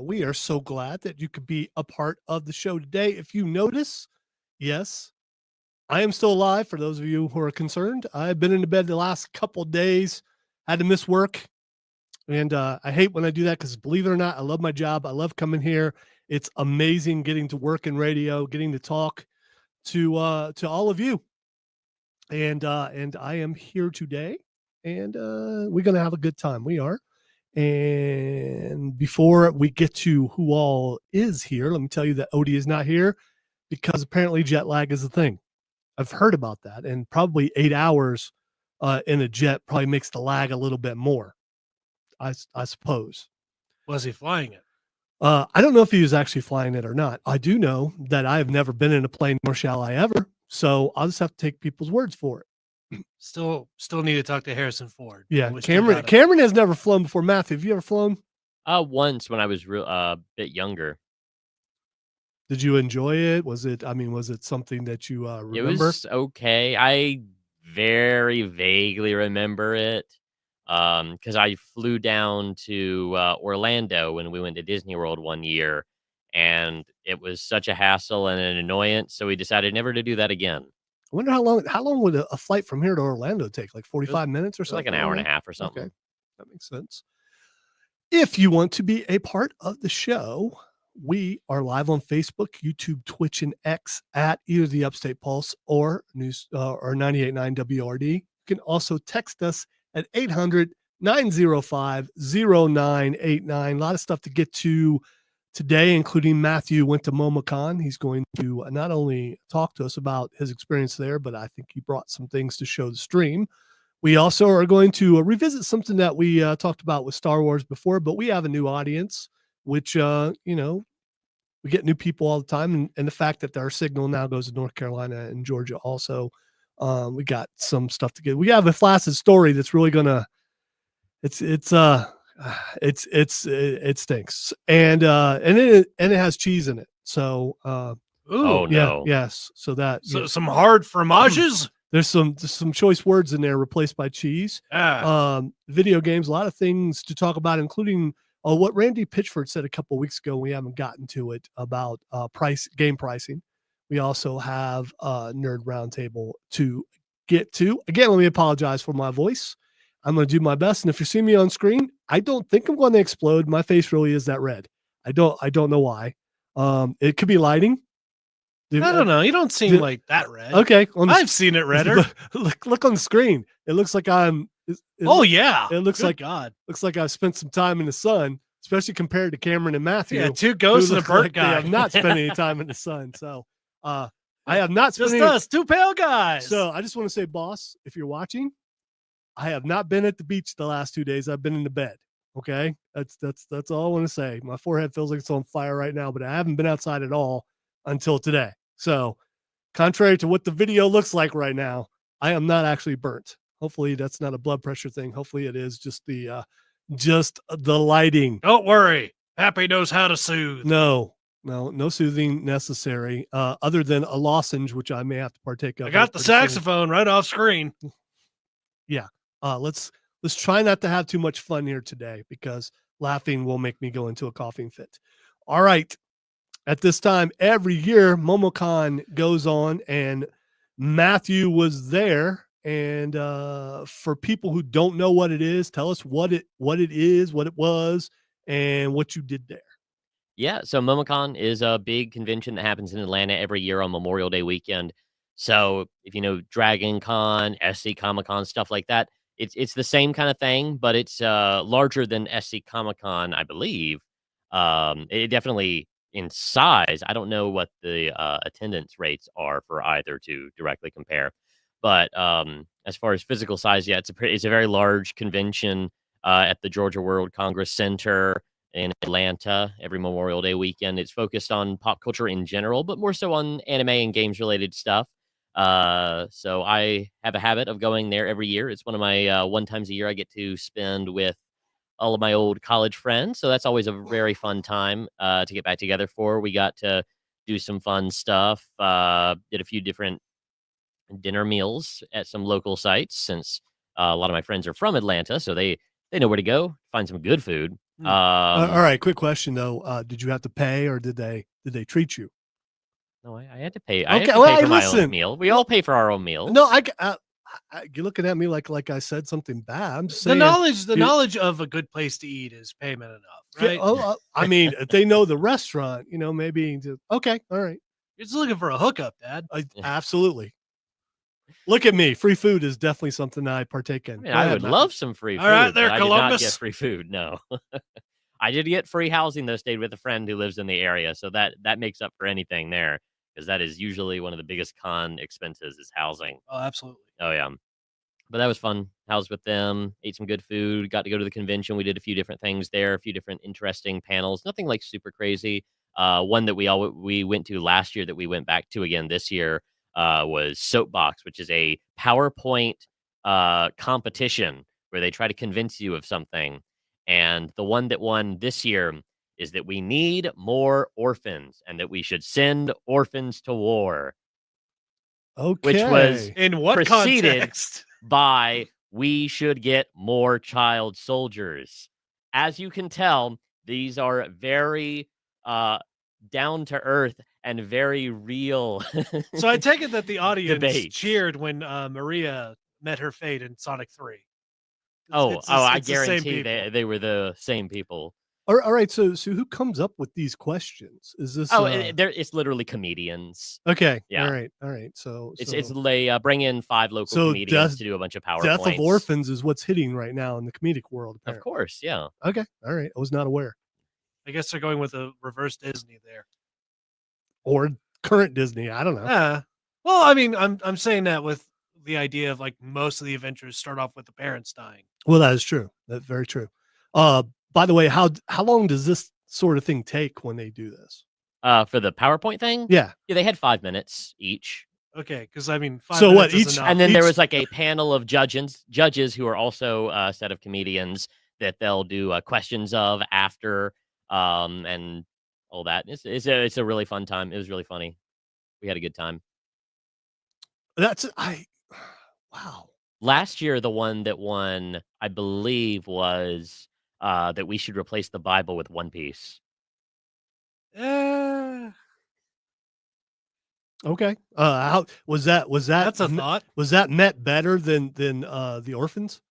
We are so glad that you could be a part of the show today. If you notice, yes, I am still alive. For those of you who are concerned, I've been in bed the last couple of days, had to miss work. And I hate when I do that because, believe it or not, I love my job. I love coming here. It's amazing getting to work in radio, getting to talk to all of you. And I am here today, and we're going to have a good time. We are. And before we get to who all is here, let me tell you that Odie is not here because apparently jet lag is a thing. I've heard about that, and probably 8 hours in a jet probably makes the lag a little bit more, I suppose. Was he flying it? I don't know if he was actually flying it or not. I do know that I have never been in a plane, nor shall I ever. So I'll just have to take people's words for it. Still need to talk to Harrison Ford. Yeah, Cameron has never flown before. Matthew, have you ever flown? Once when I was a bit younger. Did you enjoy it? Was it something that you remember? It was okay. I very vaguely remember it because I flew down to Orlando when we went to Disney World one year, and it was such a hassle and an annoyance, so we decided never to do that again. I wonder how long would a flight from here to Orlando take? Like 45 minutes or something? Like an hour and a half or something. Okay. That makes sense. If you want to be a part of the show, we are live on Facebook, YouTube, Twitch, and X at either the Upstate Pulse or News or 98.9 WRD. You can also text us at 800-905-0989. A lot of stuff to get to today, including Matthew went to MomoCon. He's going to not only talk to us about his experience there, but I think he brought some things to show the stream. We also are going to revisit something that we talked about with Star Wars before, but we have a new audience, which, we get new people all the time. And the fact that our signal now goes to North Carolina and Georgia also, we got some stuff to get. We have a Flaccid story that's really going to, it stinks. And it has cheese in it. So, oh no. Yes. So some hard fromages. There's some choice words in there replaced by cheese. Video games, a lot of things to talk about, including what Randy Pitchford said a couple of weeks ago. We haven't gotten to it about game pricing. We also have Nerd Roundtable to get to. Again, let me apologize for my voice. I'm going to do my best. And if you see me on screen, I don't think I'm going to explode. My face really is that red. I don't know why. It could be lighting. I don't know. You don't seem like that red. Okay. I've seen it redder. Look on the screen. It looks like I'm. It looks Good like God. Looks like I've spent some time in the sun, especially compared to Cameron and Matthew. Yeah, two ghosts and a burnt guy. They have not spent any time in the sun. So I have not spent just us, two pale guys. So I just want to say, boss, if you're watching, I have not been at the beach the last 2 days. I've been in the bed. Okay. That's all I want to say. My forehead feels like it's on fire right now, but I haven't been outside at all until today. So contrary to what the video looks like right now, I am not actually burnt. Hopefully that's not a blood pressure thing. Hopefully it is just the lighting. Don't worry. Happy knows how to soothe. No soothing necessary, other than a lozenge, which I may have to partake of. I got the saxophone right off screen. Yeah. Let's try not to have too much fun here today because laughing will make me go into a coughing fit. All right. At this time, every year, MomoCon goes on, and Matthew was there. And for people who don't know what it is, tell us what it is, what it was, and what you did there. Yeah, so MomoCon is a big convention that happens in Atlanta every year on Memorial Day weekend. So if you know Dragon Con, SC Comic Con, stuff like that, it's the same kind of thing, but it's larger than SC Comic Con, I believe. It definitely in size. I don't know what the attendance rates are for either to directly compare, but as far as physical size, yeah, it's a very large convention at the Georgia World Congress Center in Atlanta every Memorial Day weekend. It's focused on pop culture in general, but more so on anime and games related stuff. So I have a habit of going there every year. It's one of my one times a year I get to spend with all of my old college friends. So that's always a very fun time to get back together for. We got to do some fun stuff. Did a few different dinner meals at some local sites since a lot of my friends are from Atlanta, so they know where to go find some good food. All right, quick question though. Did you have to pay or did they treat you? No, I had to pay. I had Okay, to well, pay hey, for my listen. own meal. We all pay for our own meals. No, you're looking at me like I said something bad. I'm just The saying. knowledge of a good place to eat is payment enough, right? I mean, if they know the restaurant, maybe. Okay, all right. You're just looking for a hookup, Dad. Absolutely. Look at me. Free food is definitely something I partake in. I mean, I would love some free food. All right, there, but I did not get Columbus. free food. No, I did get free housing though. Stayed with a friend who lives in the area, so that makes up for anything there because that is usually one of the biggest con expenses is housing. Oh, absolutely. Oh yeah, but that was fun. Housed with them, ate some good food. Got to go to the convention. We did a few different things there, a few different interesting panels. Nothing like super crazy. One that we went to last year that we went back to again this year was Soapbox, which is a PowerPoint competition where they try to convince you of something. And the one that won this year is that we need more orphans and that we should send orphans to war. Okay. Which was in what preceded context? by we should get more child soldiers. As you can tell, these are very down to earth and very real. So I take it that the audience Debates. cheered when Maria met her fate in Sonic 3. I it's the same guarantee people. they were the same people. All right. So who comes up with these questions? Is this? It's literally comedians. Okay. Yeah. All right. So It's they bring in 5 local comedians to do a bunch of PowerPoints. Death of orphans is what's hitting right now in the comedic world. Apparently. Of course, yeah. Okay. All right. I was not aware. I guess they're going with a reverse Disney there. Or current Disney. I don't know. Yeah. Well, I mean, I'm saying that with the idea of like most of the adventures start off with the parents dying. Well, that is true. That's very true. By the way, how long does this sort of thing take when they do this? For the PowerPoint thing? Yeah. Yeah, they had 5 minutes each. Okay, because I mean, 5 so minutes what? is enough. And then there was like a panel of judges who are also a set of comedians that they'll do questions of after, and all that. It's a really fun time. It was really funny. We had a good time. Wow. Last year, the one that won, I believe, was that we should replace the Bible with One Piece. Okay. How was that? That's a thought. Was that met better than the orphans?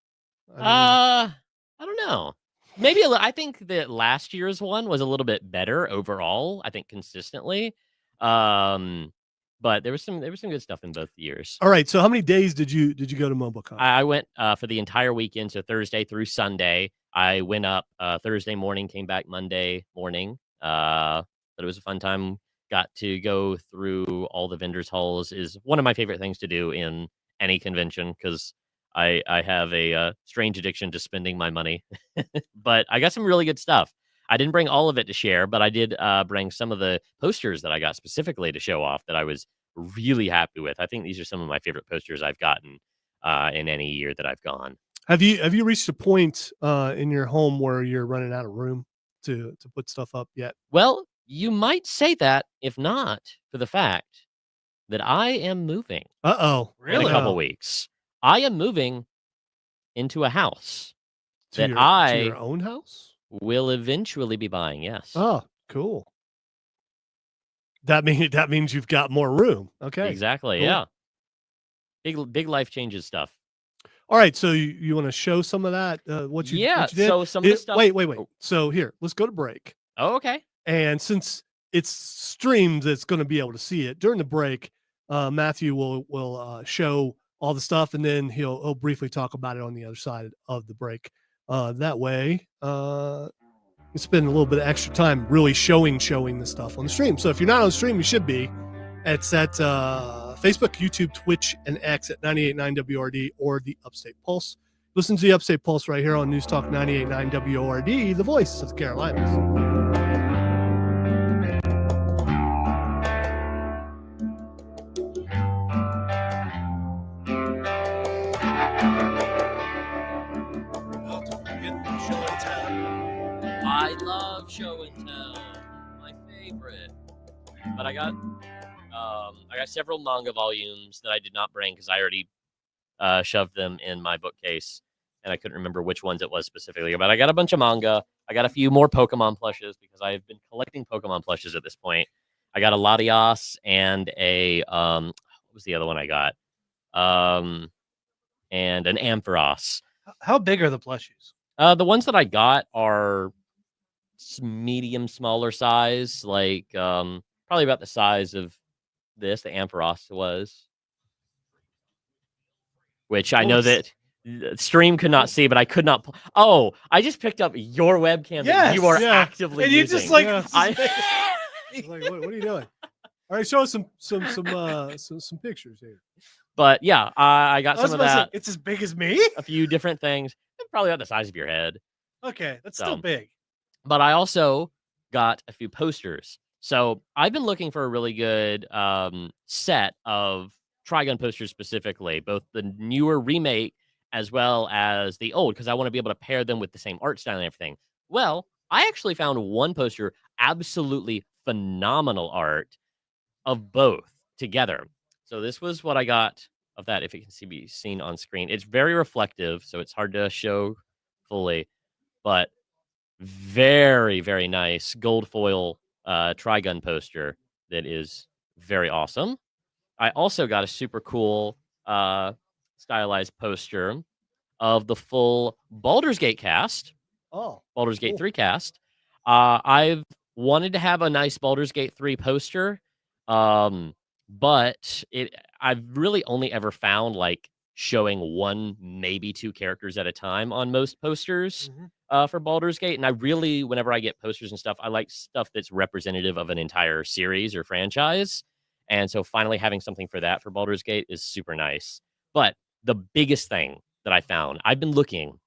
I don't know. Maybe I think that last year's one was a little bit better overall. I think consistently, but there was some good stuff in both years. All right. So how many days did you go to MomoCon? I went for the entire weekend, so Thursday through Sunday. I went up Thursday morning, came back Monday morning. But it was a fun time. Got to go through all the vendors' halls. Is one of my favorite things to do in any convention because I have a strange addiction to spending my money. But I got some really good stuff. I didn't bring all of it to share, but I did bring some of the posters that I got specifically to show off that I was really happy with. I think these are some of my favorite posters I've gotten in any year that I've gone. Have you reached a point in your home where you're running out of room to put stuff up yet? Well, you might say that, if not for the fact that I am moving. Really? In a couple weeks. I am moving into a house to your own house? Will eventually be buying, yes. Oh, cool. That means you've got more room. Okay. Exactly, cool. Yeah. Big life changes stuff. All right, so you want to show some of that? What you did? So some of the stuff. Wait. So here, let's go to break. Oh, okay. And since it's streamed, it's going to be able to see it during the break. Matthew will show all the stuff, and then he'll briefly talk about it on the other side of the break. That way, you spend a little bit of extra time really showing the stuff on the stream. So if you're not on the stream, you should be. It's at Facebook, YouTube, Twitch, and X at 98.9 WRD or the Upstate Pulse. Listen to the Upstate Pulse right here on News Talk 98.9 WRD, the voice of the Carolinas. I love show and tell, my favorite. But I got several manga volumes that I did not bring because I already shoved them in my bookcase, and I couldn't remember which ones it was specifically. But I got a bunch of manga. I got a few more Pokemon plushes because I have been collecting Pokemon plushes at this point. I got a Latias and a what was the other one I got? And an Ampharos. How big are the plushies? The ones that I got are medium, smaller size, like probably about the size of this. The Ampharos was, which I know that stream could not see, but I could not. Oh, I just picked up your webcam that you are actively and you using. just like, Like, what are you doing? All right, show us some pictures here. But yeah, I got some of that. It's as big as me. A few different things, probably about the size of your head. Okay, that's still big. But I also got a few posters. So I've been looking for a really good set of Trigun posters specifically, both the newer remake as well as the old, because I want to be able to pair them with the same art style and everything. Well, I actually found one poster, absolutely phenomenal art of both together. So this was what I got of that, if it can be seen on screen. It's very reflective, so it's hard to show fully, but very, very nice gold foil Trigun poster that is very awesome. I also got a super cool stylized poster of the full Baldur's Gate cast. Oh, Baldur's Gate 3 cast. I've wanted to have a nice Baldur's Gate 3 poster, but I've really only ever found like showing one, maybe two characters at a time on most posters for Baldur's Gate. And I really, whenever I get posters and stuff, I like stuff that's representative of an entire series or franchise. And so finally having something for that for Baldur's Gate is super nice. But the biggest thing that I found, I've been looking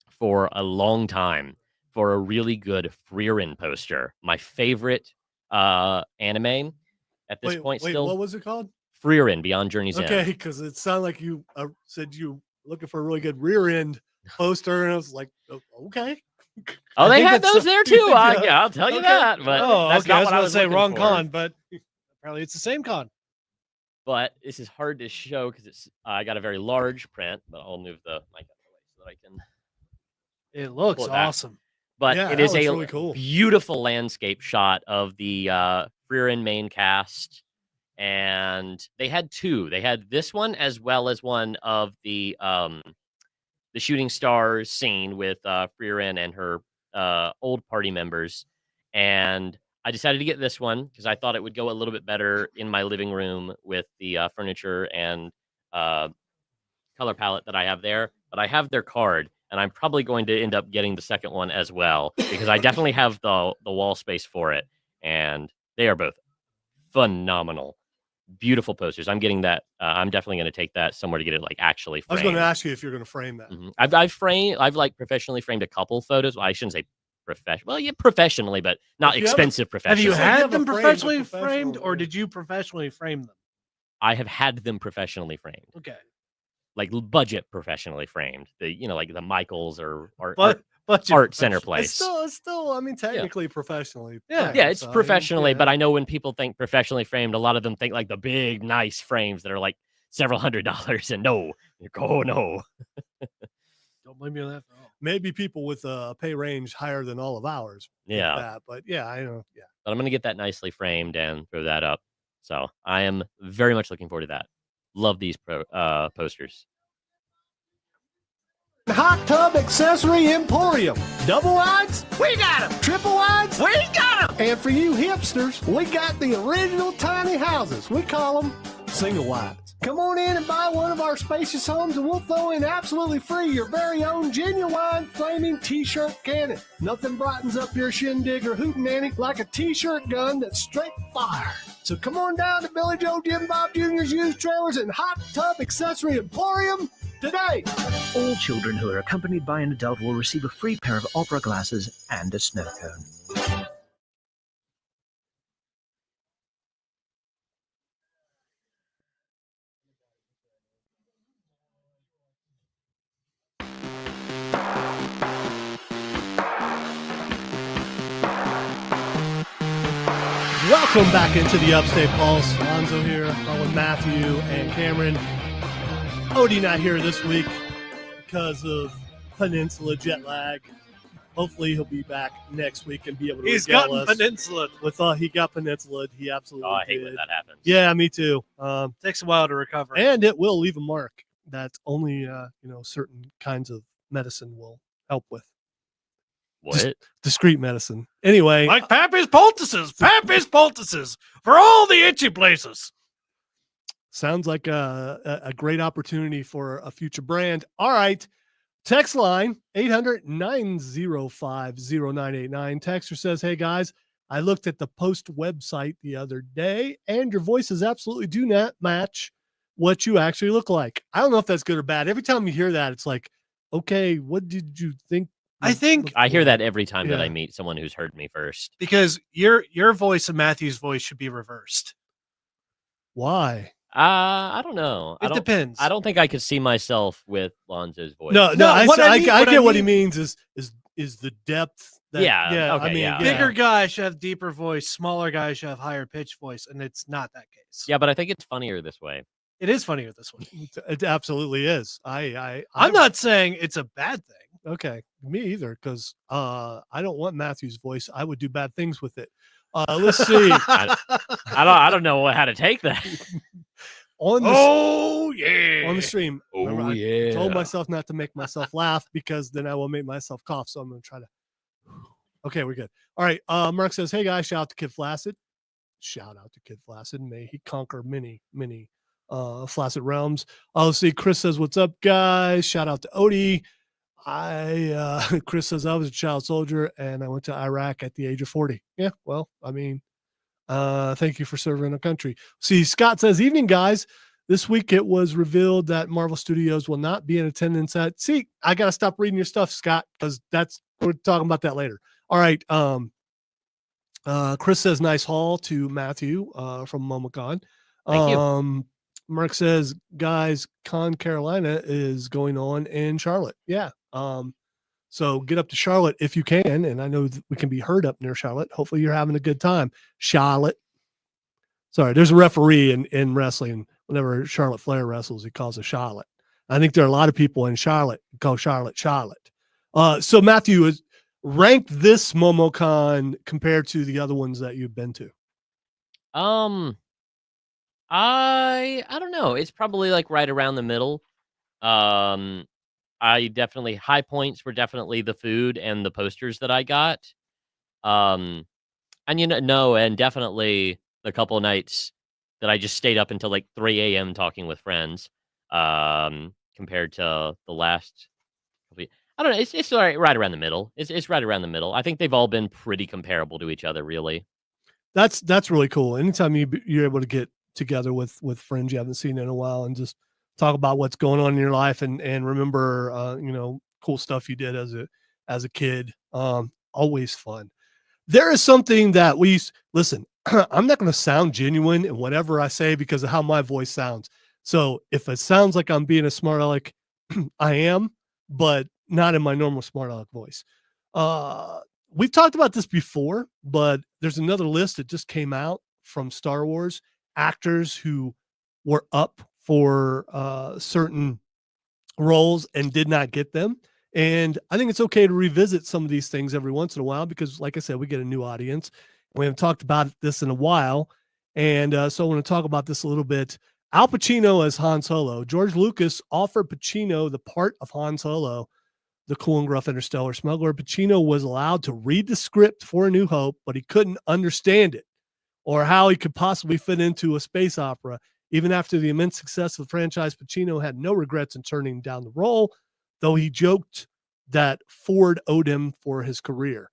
for a long time for a really good Frieren poster. My favorite anime at this point still. What was it called? Frieren, Beyond Journey's End. Okay, because it sounded like you said you looking for a really good rear end poster, and I was like, okay. Oh, they had those there too. I'll tell you that. But that's not what I was say. Wrong con, but apparently it's the same con. But this is hard to show because it's I got a very large print, but I'll move the mic out of the way so that I can. It looks awesome. But yeah, it is a really cool. Beautiful landscape shot of the Frieren main cast. And they had two. They had this one as well as one of the shooting stars scene with Frieren and her old party members. And I decided to get this one because I thought it would go a little bit better in my living room with the furniture and color palette that I have there. But I have their card, and I'm probably going to end up getting the second one as well because I definitely have the wall space for it. And they are both phenomenal. Beautiful posters. I'm getting that. I'm definitely going to take that somewhere to get it like actually framed. I was going to ask you if you're going to frame that. I've like professionally framed a couple photos. Well, I shouldn't say professional. Well, yeah, professionally, but not expensive professionally. Have you had them professionally framed, or did you professionally frame them? I have had them professionally framed. Okay. Like budget professionally framed. Like the Michaels or Art Center Place. It's still, I mean, technically professionally. Yeah. Yeah, it's professionally, but I know when people think professionally framed, a lot of them think like the big, nice frames that are like several $100s. And no. No. Don't blame me on that. Maybe people with a pay range higher than all of ours. Yeah. That, but yeah, I know. Yeah. But I'm going to get that nicely framed and throw that up. So I am very much looking forward to that. Love these posters. Hot Tub Accessory Emporium. Double wides? We got them. Triple wides? We got them. And for you hipsters, we got the original tiny houses. We call them single wides. Come on in and buy one of our spacious homes and we'll throw in absolutely free your very own genuine flaming t-shirt cannon. Nothing brightens up your shindig or hootenanny like a t-shirt gun that's straight fire. So come on down to Billy Joe Jim Bob Jr.'s used trailers and hot tub accessory emporium today. All children who are accompanied by an adult will receive a free pair of opera glasses and a snow cone. Welcome back into the Upstate Pulse. Lonzo here, with Matthew and Cameron. Odie not here this week because of Peninsula jet lag. Hopefully he'll be back next week and be able to He's regale gotten us. peninsula. He got Peninsula. He absolutely I hate did. when that happens. Yeah, me too. Takes a while to recover. And it will leave a mark that only certain kinds of medicine will help with. What? Discreet medicine. Anyway, Like Pappy's poultices. Pappy's poultices for all the itchy places. sounds like a great opportunity for a future brand. All right. Text line 800-905-0989. Texter says, hey guys, I looked at the Post website the other day and your voices absolutely do not match what you actually look like. I don't know if that's good or bad. Every time you hear that, it's like, okay, what did you think? I think I hear that every time that Yeah. I meet someone who's heard me first. because your voice and Matthew's voice should be reversed. Why? I don't know. It depends. I don't think I could see myself with Lonzo's voice. No, No, what I mean- I what I get what he mean- means is the depth. That, Yeah, okay, I mean, yeah. Bigger guys should have deeper voice. Smaller guys should have higher pitched voice, and it's not that case. Yeah, but I think it's funnier this way. It is funnier this way. It absolutely is. I'm not saying it's a bad thing. okay. Me either, because I don't want Matthew's voice. I would do bad things with it. Let's see. I don't know how to take that. on the Oh yeah. on the stream. Remember, I yeah. told myself not to make myself laugh because then I will make myself cough. So I'm going to try to. Okay, we're good. All right. Mark says, hey guys, shout out to Kid Flaccid. Shout out to Kid Flaccid. May he conquer many Flaccid realms. Let's see. Chris says, what's up, guys? Shout out to Odie. Chris says, I was a child soldier and I went to Iraq at the age of 40. Yeah, well, I mean, thank you for serving our country. See, Scott says, evening, guys. This week it was revealed that Marvel Studios will not be in attendance at. See, I got to stop reading your stuff, Scott, because we're talking about that later. All right. Chris says, nice haul to Matthew from MomoCon. Thank you. Mark says, guys, Con Carolina is going on in Charlotte. Yeah. So get up to Charlotte if you can. And I know we can be heard up near Charlotte. Hopefully you're having a good time. Charlotte. Sorry, there's a referee in wrestling. Whenever Charlotte Flair wrestles, he calls it Charlotte. I think there are a lot of people in Charlotte who call Charlotte. So Matthew, is rank this MomoCon compared to the other ones that you've been to. I don't know. It's probably like right around the middle. I definitely high points were definitely the food and the posters that I got. And and definitely the couple of nights that I just stayed up until like 3 a.m. talking with friends. Compared to the last, I don't know. It's right around the middle. It's right around the middle. I think they've all been pretty comparable to each other, really. That's really cool. Anytime you're able to get together with friends you haven't seen in a while and just talk about what's going on in your life and remember cool stuff you did as a kid. Always fun. There is something that listen, I'm not going to sound genuine in whatever I say because of how my voice sounds. So if it sounds like I'm being a smart aleck, I am, but not in my normal smart aleck voice. We've talked about this before, but there's another list that just came out from Star Wars, actors who were up for certain roles and did not get them. And I think it's okay to revisit some of these things every once in a while because, like I said, we get a new audience. We haven't talked about this in a while. And so I want to talk about this a little bit. Al Pacino as Han Solo. George Lucas offered Pacino the part of Han Solo, the cool and gruff interstellar smuggler. Pacino was allowed to read the script for A New Hope, but he couldn't understand it or how he could possibly fit into a space opera. Even after the immense success of the franchise, Pacino had no regrets in turning down the role, though he joked that Ford owed him for his career.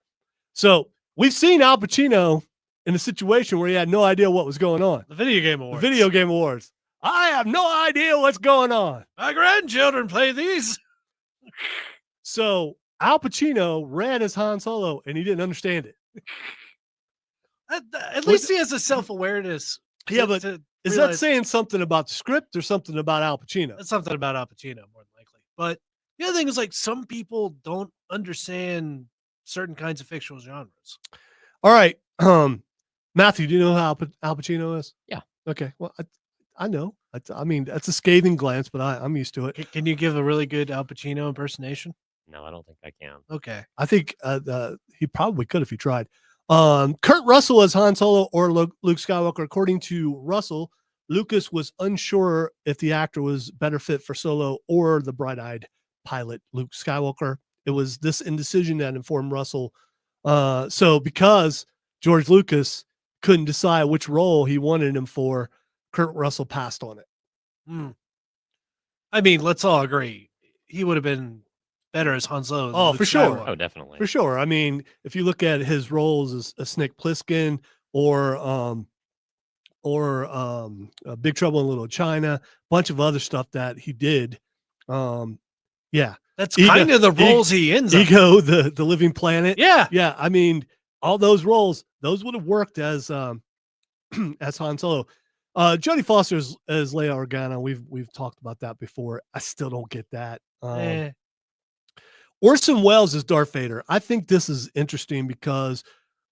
So we've seen Al Pacino in a situation where he had no idea what was going on. The video game awards. The video game awards. I have no idea what's going on. My grandchildren play these. So Al Pacino read as Han Solo and he didn't understand it. At least he has a self-awareness. Yeah, but is that saying something about the script or something about Al Pacino? That's something about Al Pacino, more than likely. But the other thing is, like, some people don't understand certain kinds of fictional genres. All right. Matthew, do you know how Al Pacino is? Yeah. Okay. Well, I know. I mean, that's a scathing glance, but I'm used to it. Can you give a really good Al Pacino impersonation? No, I don't think I can. Okay. I think he probably could if he tried. Kurt Russell as Han Solo or Luke Skywalker. According to Russell, Lucas was unsure if the actor was better fit for Solo or the bright-eyed pilot Luke Skywalker. It was this indecision that informed Russell. So because George Lucas couldn't decide which role he wanted him for, Kurt Russell passed on it. I mean, let's all agree he would have been better as Han Solo. Oh, for sure. Oh, definitely. For sure. I mean, if you look at his roles as a Snake Plissken or Big Trouble in Little China, a bunch of other stuff that he did. Yeah. That's kind of the roles he ends up. Ego, the Living Planet. Yeah. Yeah. I mean, all those roles, those would have worked as as Han Solo. Jodie Foster as Leia Organa. We've talked about that before. I still don't get that. Orson Welles is Darth Vader. I think this is interesting because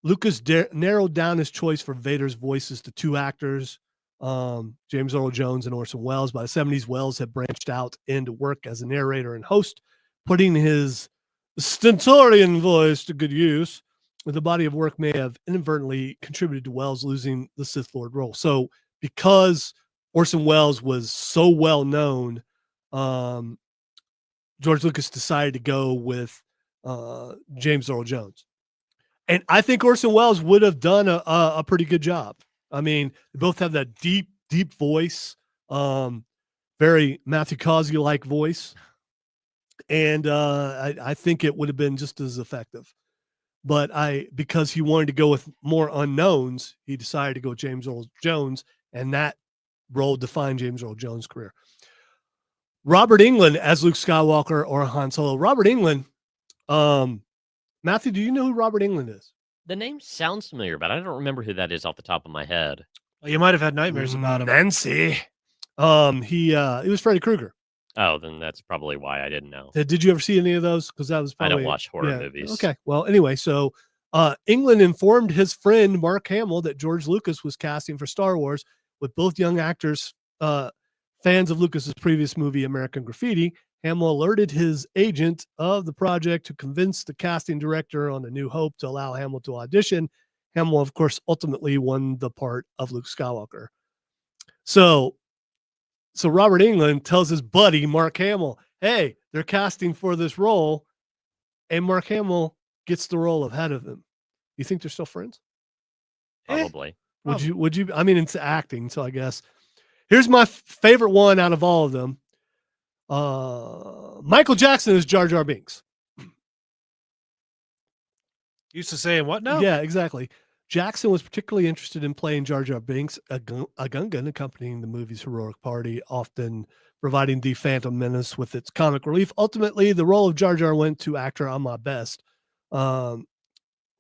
Lucas narrowed down his choice for Vader's voices to two actors, James Earl Jones and Orson Welles. By the 70s, Welles had branched out into work as a narrator and host, putting his stentorian voice to good use. The body of work may have inadvertently contributed to Welles losing the Sith Lord role. So because Orson Welles was so well known, George Lucas decided to go with James Earl Jones. And I think Orson Welles would have done a pretty good job. I mean, they both have that deep, deep voice, very Matthew Cosby-like voice. And I think it would have been just as effective. But because he wanted to go with more unknowns, he decided to go with James Earl Jones, and that role defined James Earl Jones' career. Robert Englund as Luke Skywalker or Han Solo. Robert Englund, Matthew, do you know who Robert Englund is? The name sounds familiar, but I don't remember who that is off the top of my head. Well, you might have had nightmares about him. Nancy. He was Freddy Krueger. Oh, then that's probably why I didn't know. Did you ever see any of those? Because that was probably, I don't watch horror movies. Okay. Well, anyway, so Englund informed his friend Mark Hamill that George Lucas was casting for Star Wars, with both young actors fans of Lucas's previous movie, American Graffiti. Hamill alerted his agent of the project to convince the casting director on A New Hope to allow Hamill to audition. Hamill, of course, ultimately won the part of Luke Skywalker. So Robert Englund tells his buddy, Mark Hamill, hey, they're casting for this role. And Mark Hamill gets the role ahead of him. You think they're still friends? Probably. Would you? I mean, it's acting, so I guess. Here's my favorite one out of all of them. Michael Jackson is Jar Jar Binks. Used to saying what now? Yeah, exactly. Jackson was particularly interested in playing Jar Jar Binks, a Gungan accompanying the movie's heroic party, often providing the Phantom Menace with its comic relief. Ultimately, the role of Jar Jar went to actor Ahmad Best.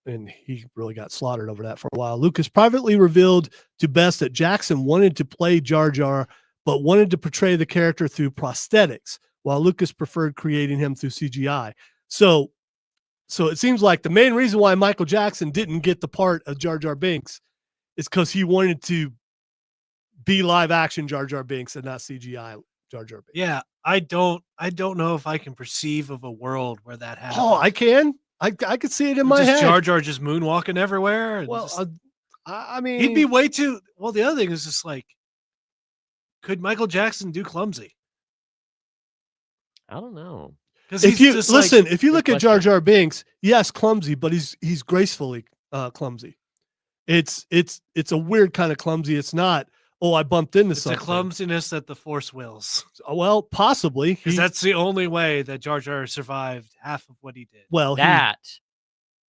And he really got slaughtered over that for a while. Lucas privately revealed to Best that Jackson wanted to play Jar Jar, but wanted to portray the character through prosthetics, while Lucas preferred creating him through CGI. So it seems like the main reason why Michael Jackson didn't get the part of Jar Jar Binks is because he wanted to be live action Jar Jar Binks and not CGI Jar Jar Binks. Yeah, I don't know if I can perceive of a world where that happens. Oh, I can. I could see it in my head. Jar Jar just moonwalking everywhere. And well, I mean, he'd be way too. Well, the other thing is just like, could Michael Jackson do clumsy? I don't know. If you listen, if you look at Jar Jar Binks, yes, clumsy, but he's gracefully clumsy. It's a weird kind of clumsy. It's not oh, I bumped into It's something. a clumsiness that the Force wills. Well, possibly. Because that's the only way that Jar Jar survived half of what he did. Well, That,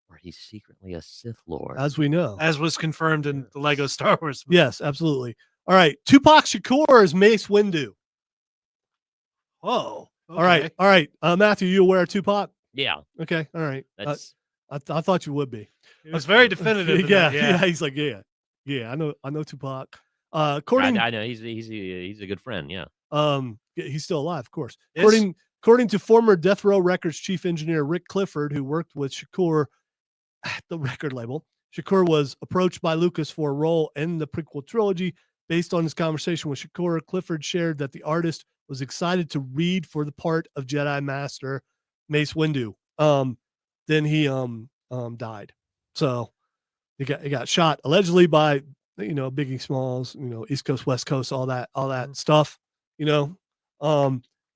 or he's secretly a Sith Lord. as we know. As was confirmed in the Lego Star Wars movie. Yes, absolutely. All right. Tupac Shakur is Mace Windu. Oh. All right. All right. Matthew, you aware of Tupac? Yeah, Okay. All right. that's I thought you would be. It was very definitive. in Yeah, that, yeah. He's like, yeah. I know Tupac. According, I know he's a good friend. Yeah. yeah, he's still alive, of course. Yes. According to former Death Row Records chief engineer Rick Clifford, who worked with Shakur at the record label, Shakur was approached by Lucas for a role in the prequel trilogy. Based on his conversation with Shakur, Clifford shared that the artist was excited to read for the part of Jedi Master Mace Windu. Then he died. So he got shot allegedly by Biggie Smalls, East Coast, West Coast, all that stuff,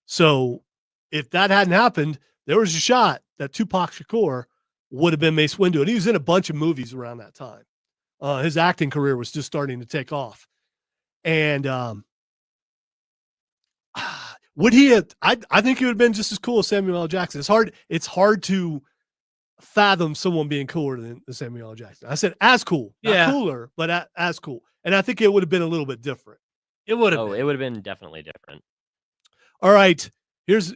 so if that hadn't happened, there was a shot that Tupac Shakur would have been Mace Windu, and he was in a bunch of movies around that time. His acting career was just starting to take off. And would he have, I think he would have been just as cool as Samuel L. Jackson. It's hard to fathom someone being cooler than Samuel L. Jackson. I said as cool, not cooler, but as cool. And I think it would have been a little bit different. It would have. Oh, it would have been definitely different. All right. Here's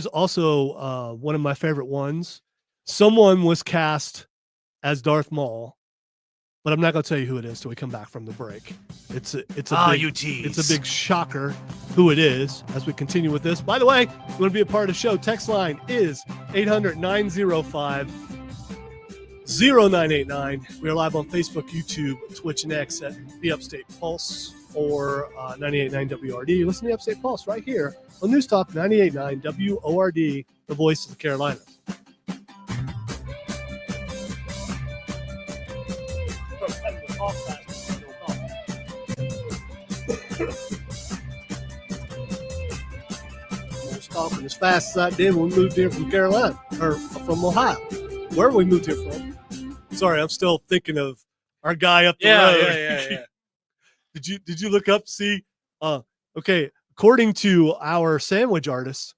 also one of my favorite ones. Someone was cast as Darth Maul, but I'm not going to tell you who it is till we come back from the break. It's a big shocker who it is as we continue with this. By the way, if you want to be a part of the show, text line is 800-905-0989. We are live on Facebook, YouTube, Twitch, and X at the Upstate Pulse or 98.9 WRD. Listen to the Upstate Pulse right here on News Talk 98.9 WORD, the voice of the Carolinas. I was talking as fast as I did when we moved here from Carolina or from Ohio. Where we moved here from? Sorry, I'm still thinking of our guy up the road. Yeah. Did you look up to see? Okay, according to our sandwich artist,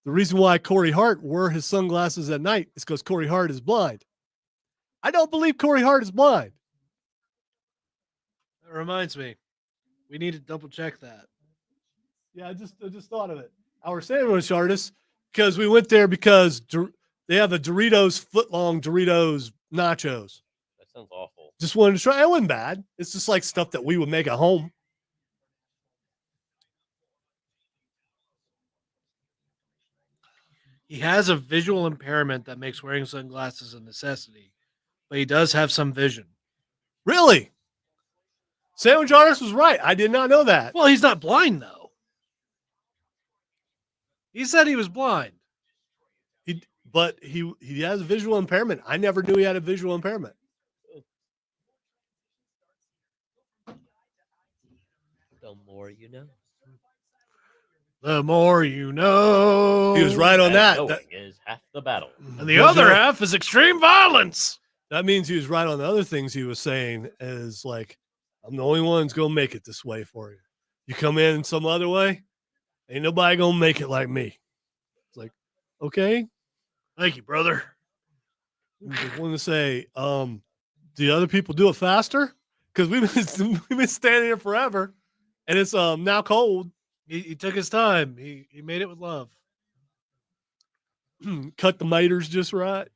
the reason why Corey Hart wore his sunglasses at night is because Corey Hart is blind. I don't believe Corey Hart is blind. That reminds me, we need to double check that. Yeah, I just thought of it. Our sandwich artist, because we went there because they have a Doritos footlong Doritos nachos. That sounds awful. Just wanted to try. It wasn't bad. It's just like stuff that we would make at home. He has a visual impairment that makes wearing sunglasses a necessity, but he does have some vision. Really? Sandwich artist was right. I did not know that. Well, he's not blind, though. He said he was blind. But he has a visual impairment. I never knew he had a visual impairment. The more you know. The more you know. He was right on that. Knowing is half the battle. And the other half is extreme violence. That means he was right on the other things he was saying is like, I'm the only one who's going to make it this way for you. You come in some other way, ain't nobody going to make it like me. It's like, okay. Thank you, brother. I just want to say, do other people do it faster? Because we've been standing here forever, and it's now cold. He took his time. He made it with love. Cut the miters just right.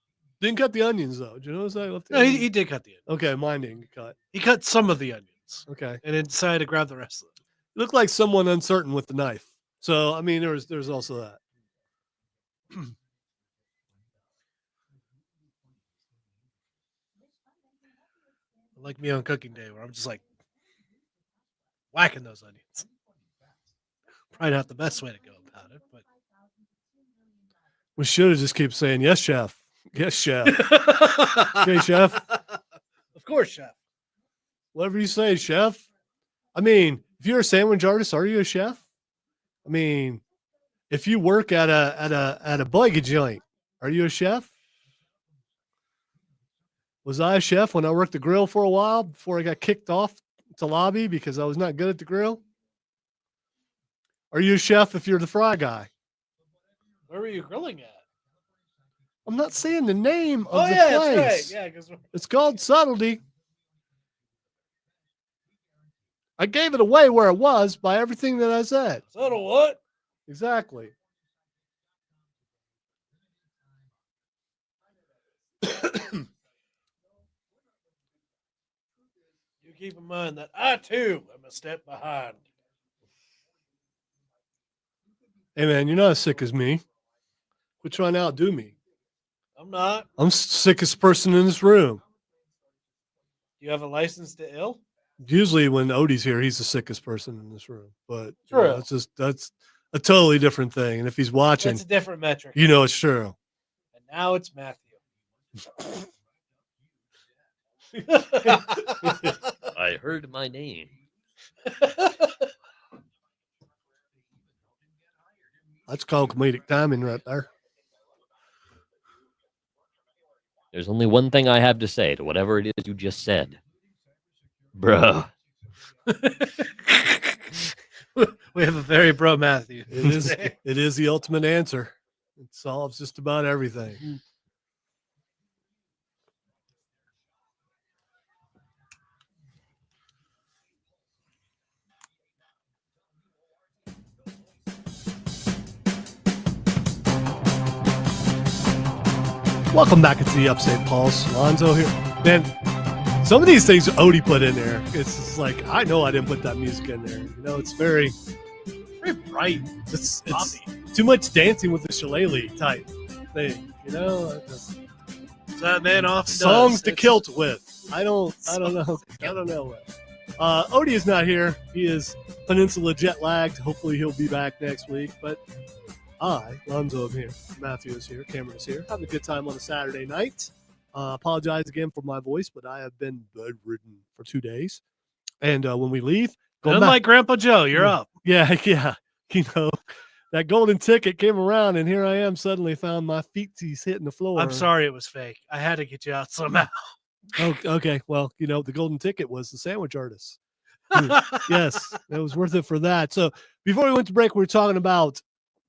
Didn't cut the onions though. Did you notice that? No, he did cut the onions. Okay, mine didn't get cut. He cut some of the onions. Okay, And then decided to grab the rest of them. it looked like someone uncertain with the knife. So I mean, there's also that. Like me on cooking day, where I'm just like whacking those onions. Probably not the best way to go about it, but We should have just kept saying yes, chef. Yes, chef. Okay, chef. Of course, chef. Whatever you say, chef. I mean, if you're a sandwich artist, are you a chef? I mean, if you work at a burger joint, are you a chef? Was I a chef when I worked the grill for a while before I got kicked off to lobby because I was not good at the grill? Are you a chef if you're the fry guy? Where were you grilling at? I'm not saying the name of Oh the yeah, place. that's right. Yeah, because It's called Subtlety. I gave it away where it was by everything that I said. subtle what? Exactly. You keep in mind that I too am a step behind. Hey man, you're not as sick as me. Quit trying to outdo me. I'm not. I'm sickest person in this room. You have a license to ill? Usually when Odie's here, he's the sickest person in this room. But you True. know, that's a totally different thing. And if he's watching, That's a different metric. you know it's true. And now it's Matthew. I heard my name. That's called comedic timing right there. There's only one thing I have to say to whatever it is you just said. Bro. We have a very bro Matthew. It is the ultimate answer. It solves just about everything. Welcome back into the Upstate Pulse. Lonzo here. Man, some of these things Odie put in there, it's just like, I know I didn't put that music in there. You know, it's very bright. It's too much dancing with the shillelagh type thing. You know, That man off songs to kilt with. I don't know. I don't know what. Odie is not here. He is peninsula jet lagged. Hopefully he'll be back next week. But I, Lonzo, am here. Matthew is here. Cameron is here. Having a good time on a Saturday night. Apologize again for my voice, but I have been bedridden for 2 days. And when we leave, Unlike Grandpa Joe, you're up. Yeah. You know, that golden ticket came around, and here I am. Suddenly found my feeties hitting the floor. I'm sorry it was fake. I had to get you out somehow. Oh, okay. Well, you know, the golden ticket was the sandwich artist. Yes, it was worth it for that. So before we went to break, we were talking about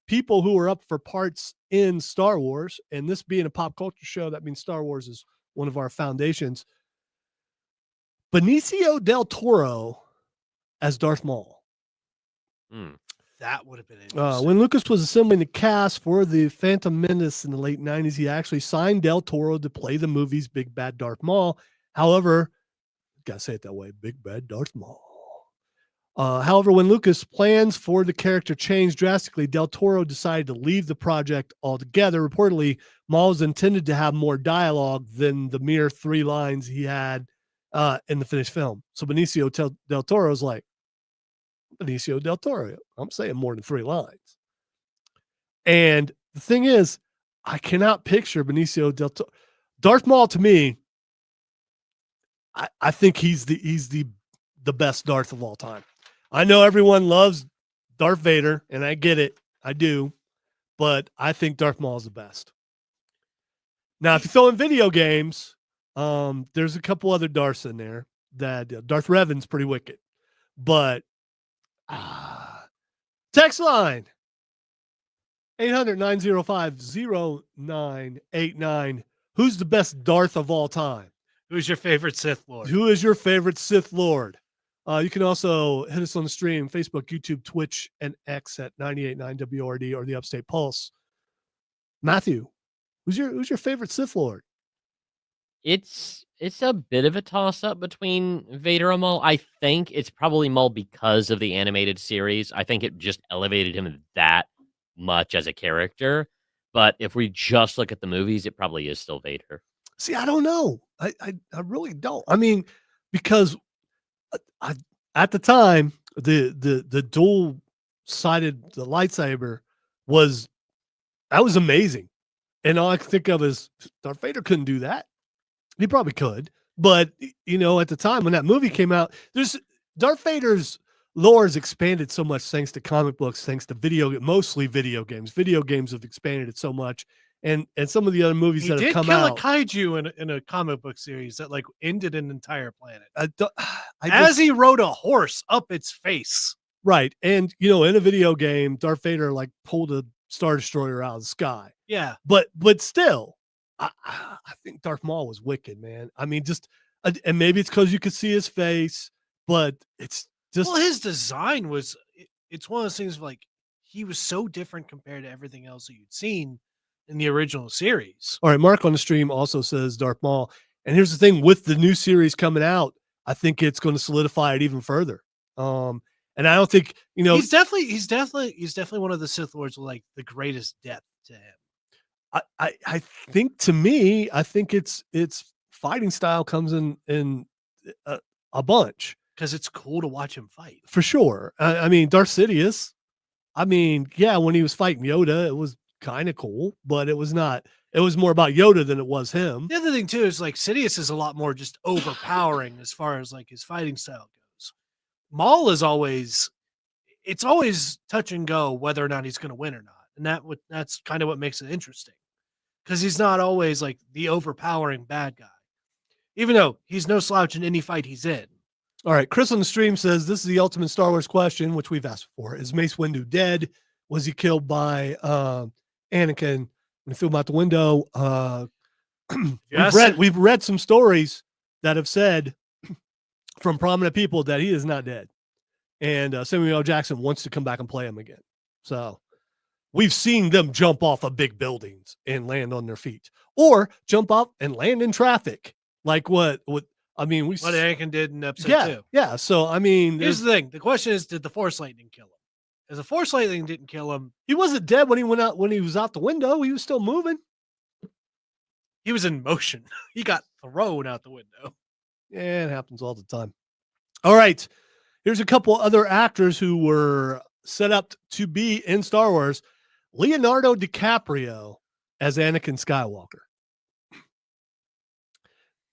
people who are up for parts in Star Wars, and this being a pop culture show, that means Star Wars is one of our foundations. Benicio del Toro as Darth Maul. That would have been interesting. When Lucas was assembling the cast for the Phantom Menace in the late 90s, he actually signed Del Toro to play the movie's Big Bad Darth Maul. However, gotta say it that way, Big Bad Darth Maul. However, when Lucas' plans for the character changed drastically, Del Toro decided to leave the project altogether. Reportedly, Maul was intended to have more dialogue than the mere 3 lines he had in the finished film. So Benicio del Toro is like, Benicio del Toro, I'm saying more than 3 lines. And the thing is, I cannot picture Benicio del Toro. Darth Maul, to me, I think he's the best Darth of all time. I know everyone loves Darth Vader, and I get it. I do. But I think Darth Maul is the best. Now, if you throw in video games, there's a couple other Darths in there. That Darth Revan's pretty wicked. But text line 800-905-0989. Who's the best Darth of all time? Who's your favorite Sith Lord? Who is your favorite Sith Lord? You can also hit us on the stream, Facebook, YouTube, Twitch, and X at 98.9 WRD or the Upstate Pulse. Matthew, who's your favorite Sith Lord? It's a bit of a toss-up between Vader and Maul. I think it's probably Maul because of the animated series. I think it just elevated him that much as a character. But if we just look at the movies, it probably is still Vader. See, I don't know. I really don't. I mean, because at the time, the dual-sided lightsaber was amazing. And all I can think of is Darth Vader couldn't do that. He probably could, but you know, at the time when that movie came out, Darth Vader's lore has expanded so much thanks to comic books, thanks to mostly video games. Video games have expanded it so much, and some of the other movies He that have did come kill out. a kaiju in a comic book series that like ended an entire planet. As he rode a horse up its face. right, and in a video game, Darth Vader like pulled a Star Destroyer out of the sky. Yeah, But still, I think Darth Maul was wicked, man. I mean, just and maybe it's because you could see his face, but it's just well, his design was. It's one of those things like he was so different compared to everything else that you'd seen in the original series. all right. Mark on the stream also says Darth Maul, and here's the thing: with the new series coming out, I think it's going to solidify it even further. And I don't think he's definitely one of the Sith Lords with like the greatest depth to him. I think to me, I think its fighting style comes in a bunch because it's cool to watch him fight for sure. I mean, Darth Sidious. I mean, yeah, when he was fighting Yoda, it was kind of cool, but it was not. It was more about Yoda than it was him. The other thing too is like Sidious is a lot more just overpowering as far as like his fighting style goes. Maul is always touch and go whether or not he's going to win or not, and that's kind of what makes it interesting because he's not always like the overpowering bad guy, even though he's no slouch in any fight he's in. All right, Chris on the stream says this is the ultimate Star Wars question, which we've asked for. Is Mace Windu dead? Was he killed by Anakin when he threw him out the window? We've read some stories that have said from prominent people that he is not dead. And Samuel L. Jackson wants to come back and play him again. So we've seen them jump off of big buildings and land on their feet, or jump up and land in traffic. Like what I mean, what Anakin did in episode 2. Yeah. So I mean, here's the thing: the question is, did the Force lightning kill him? As the Force lightning didn't kill him, he wasn't dead when he went out. When he was out the window, he was still moving. He was in motion. He got thrown out the window. Yeah, it happens all the time. All right. Here's a couple other actors who were set up to be in Star Wars. Leonardo DiCaprio as Anakin Skywalker.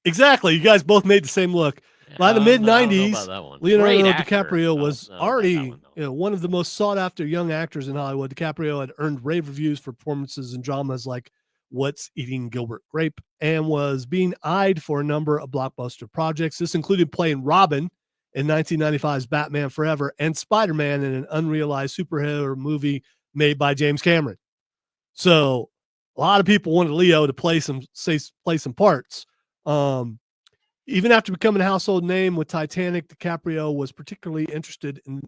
Exactly. You guys both made the same look. By the mid-90s, Leonardo DiCaprio was already one of the most sought-after young actors in Hollywood. DiCaprio had earned rave reviews for performances in dramas like What's Eating Gilbert Grape and was being eyed for a number of blockbuster projects. This included playing Robin in 1995's Batman Forever and Spider-Man in an unrealized superhero movie made by James Cameron. So a lot of people wanted Leo to play some parts. Even after becoming a household name with Titanic, DiCaprio wasn't particularly interested in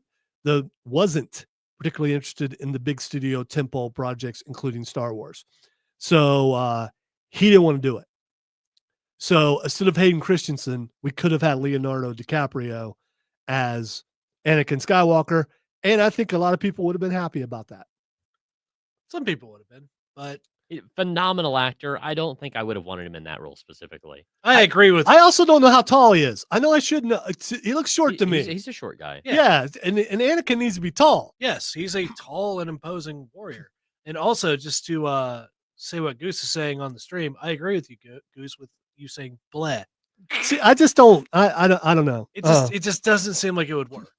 the big studio tentpole projects, including Star Wars. So he didn't want to do it. So instead of Hayden Christensen, we could have had Leonardo DiCaprio as Anakin Skywalker. And I think a lot of people would have been happy about that. Some people would have been, but phenomenal actor. I don't think I would have wanted him in that role specifically. I agree with. I also don't know how tall he is. I know I should know. He looks short to me. He's a short guy. Yeah, and Anakin needs to be tall. Yes, he's a tall and imposing warrior. And also, just to say what Goose is saying on the stream, I agree with you, Goose, with you saying bleh. See, I just don't. I don't know. It just doesn't seem like it would work.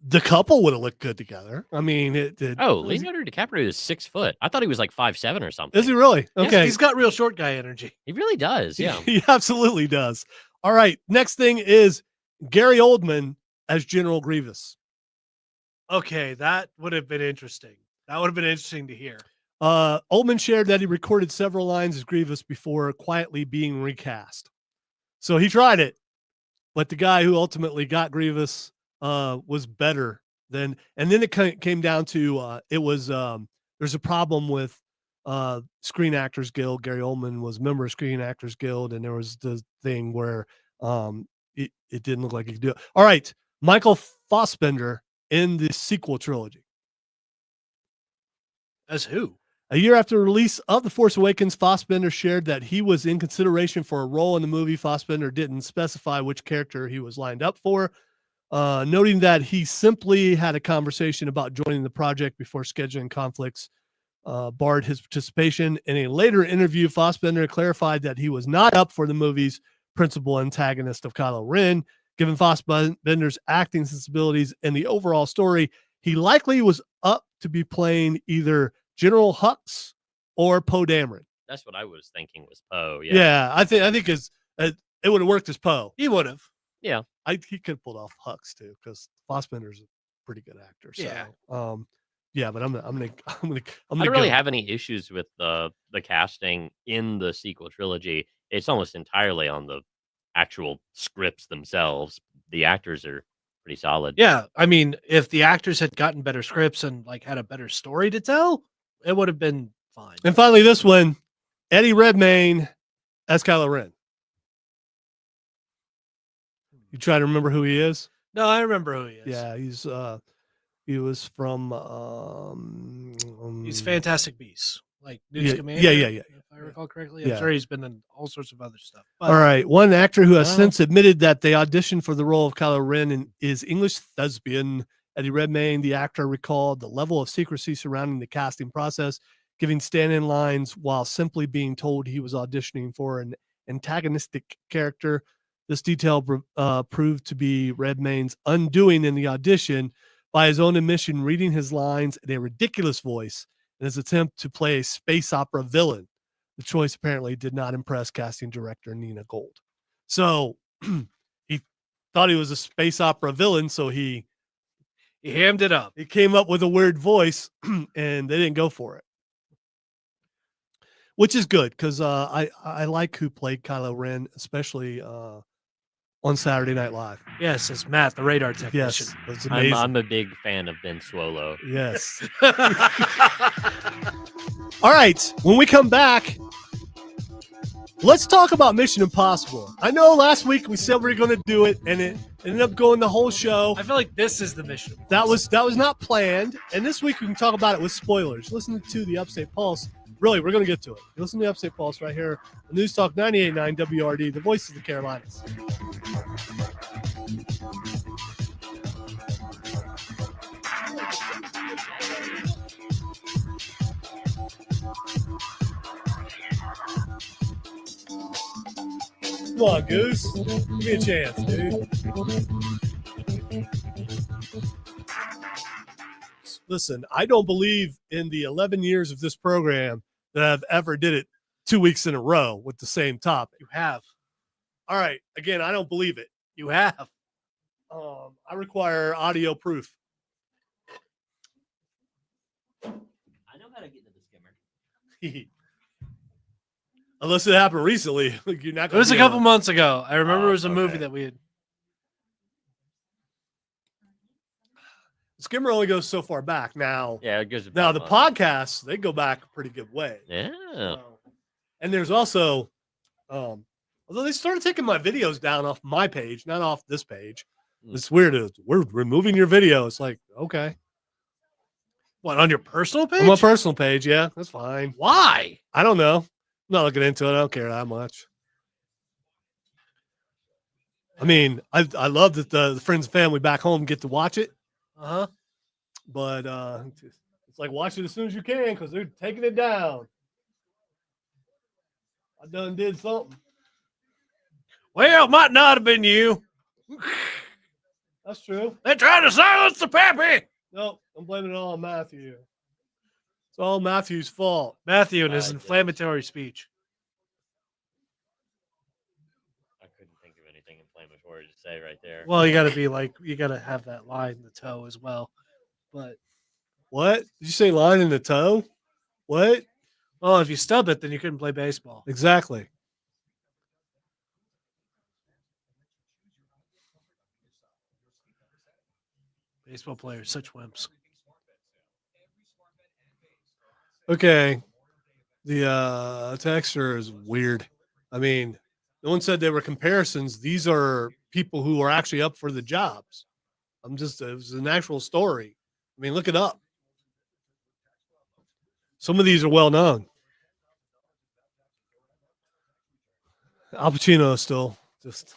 The couple would have looked good together. I mean, Leonardo DiCaprio is 6 foot. I thought he was like 5'7" or something. Is he really? Okay. Yes, he's got real short guy energy. He really does. Yeah. He absolutely does. All right. Next thing is Gary Oldman as General Grievous. Okay. That would have been interesting. That would have been interesting to hear. Oldman shared that he recorded several lines as Grievous before quietly being recast. So he tried it, but the guy who ultimately got Grievous was better than, and then it came down to it was there's a problem with Screen Actors Guild. Gary Oldman was a member of Screen Actors Guild, and there was the thing where it didn't look like he could do it. All right, Michael Fassbender in the sequel trilogy. As who? A year after the release of The Force Awakens, Fassbender shared that he was in consideration for a role in the movie. Fassbender didn't specify which character he was lined up for, noting that he simply had a conversation about joining the project before scheduling conflicts barred his participation. In a later interview, Fassbender clarified that he was not up for the movie's principal antagonist of Kylo Ren. Given Fassbender's acting sensibilities and the overall story, he likely was up to be playing either General Hux or Poe Dameron. That's what I was thinking was Poe. Yeah. Yeah, I think it would have worked as Poe. He would have. Yeah. He could have pulled off Hux too, because Fassbender's a pretty good actor. So, Yeah. yeah, but I'm gonna I don't really have any issues with the casting in the sequel trilogy. It's almost entirely on the actual scripts themselves. The actors are pretty solid. Yeah, I mean, if the actors had gotten better scripts and like had a better story to tell, it would have been fine. And finally, this one, Eddie Redmayne as Kylo Ren. You try to remember who he is? No, I remember who he is. Yeah, he was from He's Fantastic Beasts, like Newt yeah, Scamander. yeah. If I recall correctly, Yeah. I'm sure he's been in all sorts of other stuff. But, All right, one actor who has Wow. since admitted that they auditioned for the role of Kylo Ren is English thespian Eddie Redmayne. The actor recalled the level of secrecy surrounding the casting process, giving stand-in lines while simply being told he was auditioning for an antagonistic character. This detail proved to be Redmayne's undoing in the audition, by his own admission, reading his lines in a ridiculous voice in his attempt to play a space opera villain. The choice apparently did not impress casting director Nina Gold. So he thought he was a space opera villain, so he hammed it up. He came up with a weird voice, and they didn't go for it, which is good because I like who played Kylo Ren, especially on Saturday Night Live. Yes, it's Matt, the radar technician. Yes, that's amazing. I'm a big fan of Ben Swolo. Yes. All right, when we come back, let's talk about Mission Impossible. I know last week we said we were going to do it, and it ended up going the whole show. I feel like this is the mission. That was not planned, and this week we can talk about it with spoilers. Listen to the Upstate Pulse. Really, we're going to get to it. Listen to the Upstate Pulse right here on News Talk 98.9 WRD, the voice of the Carolinas. Come on, Goose. Give me a chance, dude. Listen, I don't believe in the 11 years of this program that I've ever did it 2 weeks in a row with the same topic. You have. All right. Again, I don't believe it. You have. I require audio proof. I know how to get to the skimmer. Unless it happened recently. You're not. It was a couple months ago. I remember it was a movie that we had. Skimmer only goes so far back. Now, Yeah, it goes. now about the a month. podcasts, they go back a pretty good way. Yeah. And there's also, although they started taking my videos down off my page, not off this page. It's weird. We're removing your video. It's like, okay. What, on your personal page? On my personal page, yeah, that's fine. Why? I don't know. I'm not looking into it. I don't care that much. I mean, I love that the friends and family back home get to watch it. Uh-huh. But it's like watch it as soon as you can because they're taking it down. I done did something. Well, it might not have been you. That's true. They tried to silence the pappy. No, I'm blaming it all on Matthew. It's all Matthew's fault. Matthew and his I did. inflammatory speech. I couldn't think of anything inflammatory to say right there. Well, you got to be like, you got to have that line in the toe as well. But, What? Did you say line in the toe? What? well, if you stub it, then you couldn't play baseball. Exactly. Baseball players, such wimps. Okay. The texture is weird. I mean, no one said they were comparisons. These are people who are actually up for the jobs. It was an actual story. I mean, look it up. Some of these are well known. Al Pacino is still just,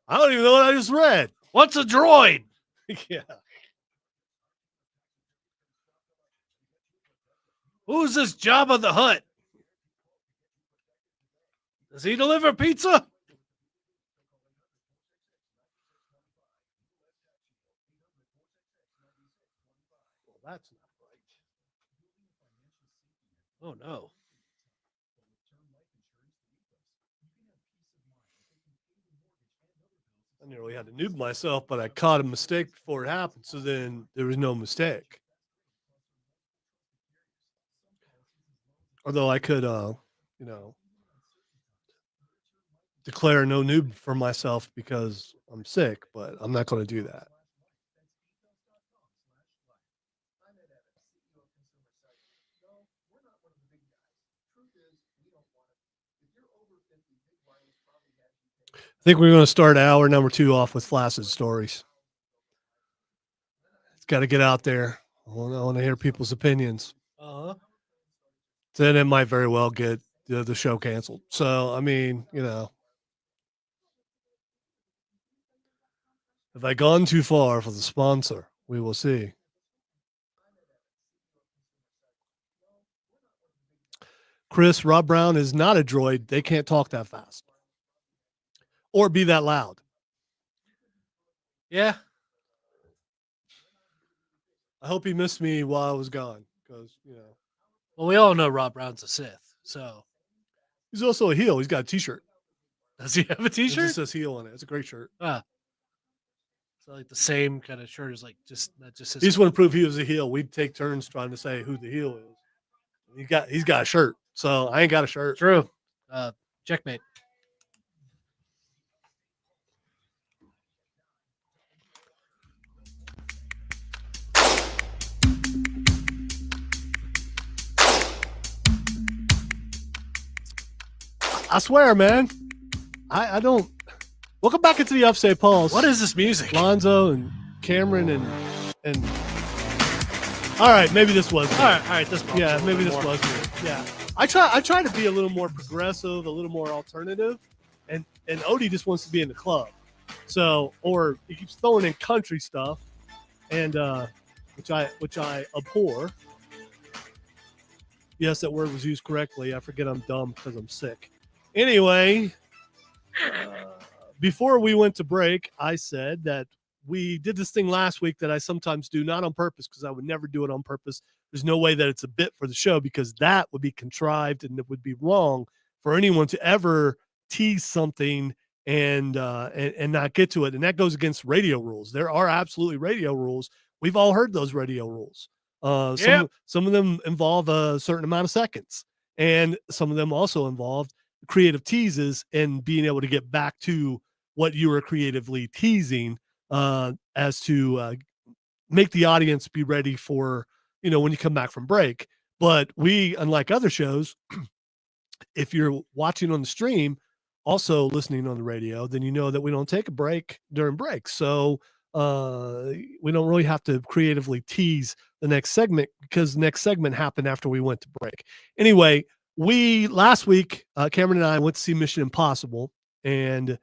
I don't even know what I just read. What's a droid? Yeah. Who's this Jabba the Hutt? Does he deliver pizza? Well, that's not right. Oh no. I nearly had to noob myself, but I caught a mistake before it happened. So then there was no mistake. Although I could, declare no noob for myself because I'm sick, but I'm not going to do that. I think we're going to start hour number 2 off with Flaccid stories. It's got to get out there. I want to hear people's opinions. Then it might very well get the show canceled. So, I mean, have I gone too far for the sponsor? We will see. Chris, Rob Brown is not a droid. They can't talk that fast or be that loud. Yeah. I hope he missed me while I was gone because, Well, we all know Rob Brown's a Sith, so he's also a heel. He's got a T-shirt. does he have a It T-shirt? just says heel on it. It's a great shirt. So like the same kind of shirt as like that just says. He just want to prove he was a heel. We'd take turns trying to say who the heel is. He's got a shirt, so I ain't got a shirt. True. Checkmate. I swear, man. I don't. Welcome back into the Upstate Pulse. What is this music? Lonzo and Cameron and. All right, maybe this was. All right. This. Yeah, maybe this was good. Yeah, I try to be a little more progressive, a little more alternative, and Odie just wants to be in the club. So, or he keeps throwing in country stuff, and which I abhor. Yes, that word was used correctly. I forget I'm dumb because I'm sick. Anyway, before we went to break, I said that we did this thing last week that I sometimes do, not on purpose, because I would never do it on purpose. There's no way that it's a bit for the show because that would be contrived and it would be wrong for anyone to ever tease something and not get to it. And that goes against radio rules. There are absolutely radio rules. We've all heard those radio rules. Some of them involve a certain amount of seconds, and some of them also involve creative teases and being able to get back to what you were creatively teasing as to make the audience be ready for, when you come back from break. But we, unlike other shows, if you're watching on the stream, also listening on the radio, then you know that we don't take a break during breaks. So we don't really have to creatively tease the next segment because the next segment happened after we went to break. Anyway, last week, Cameron and I went to see Mission Impossible, and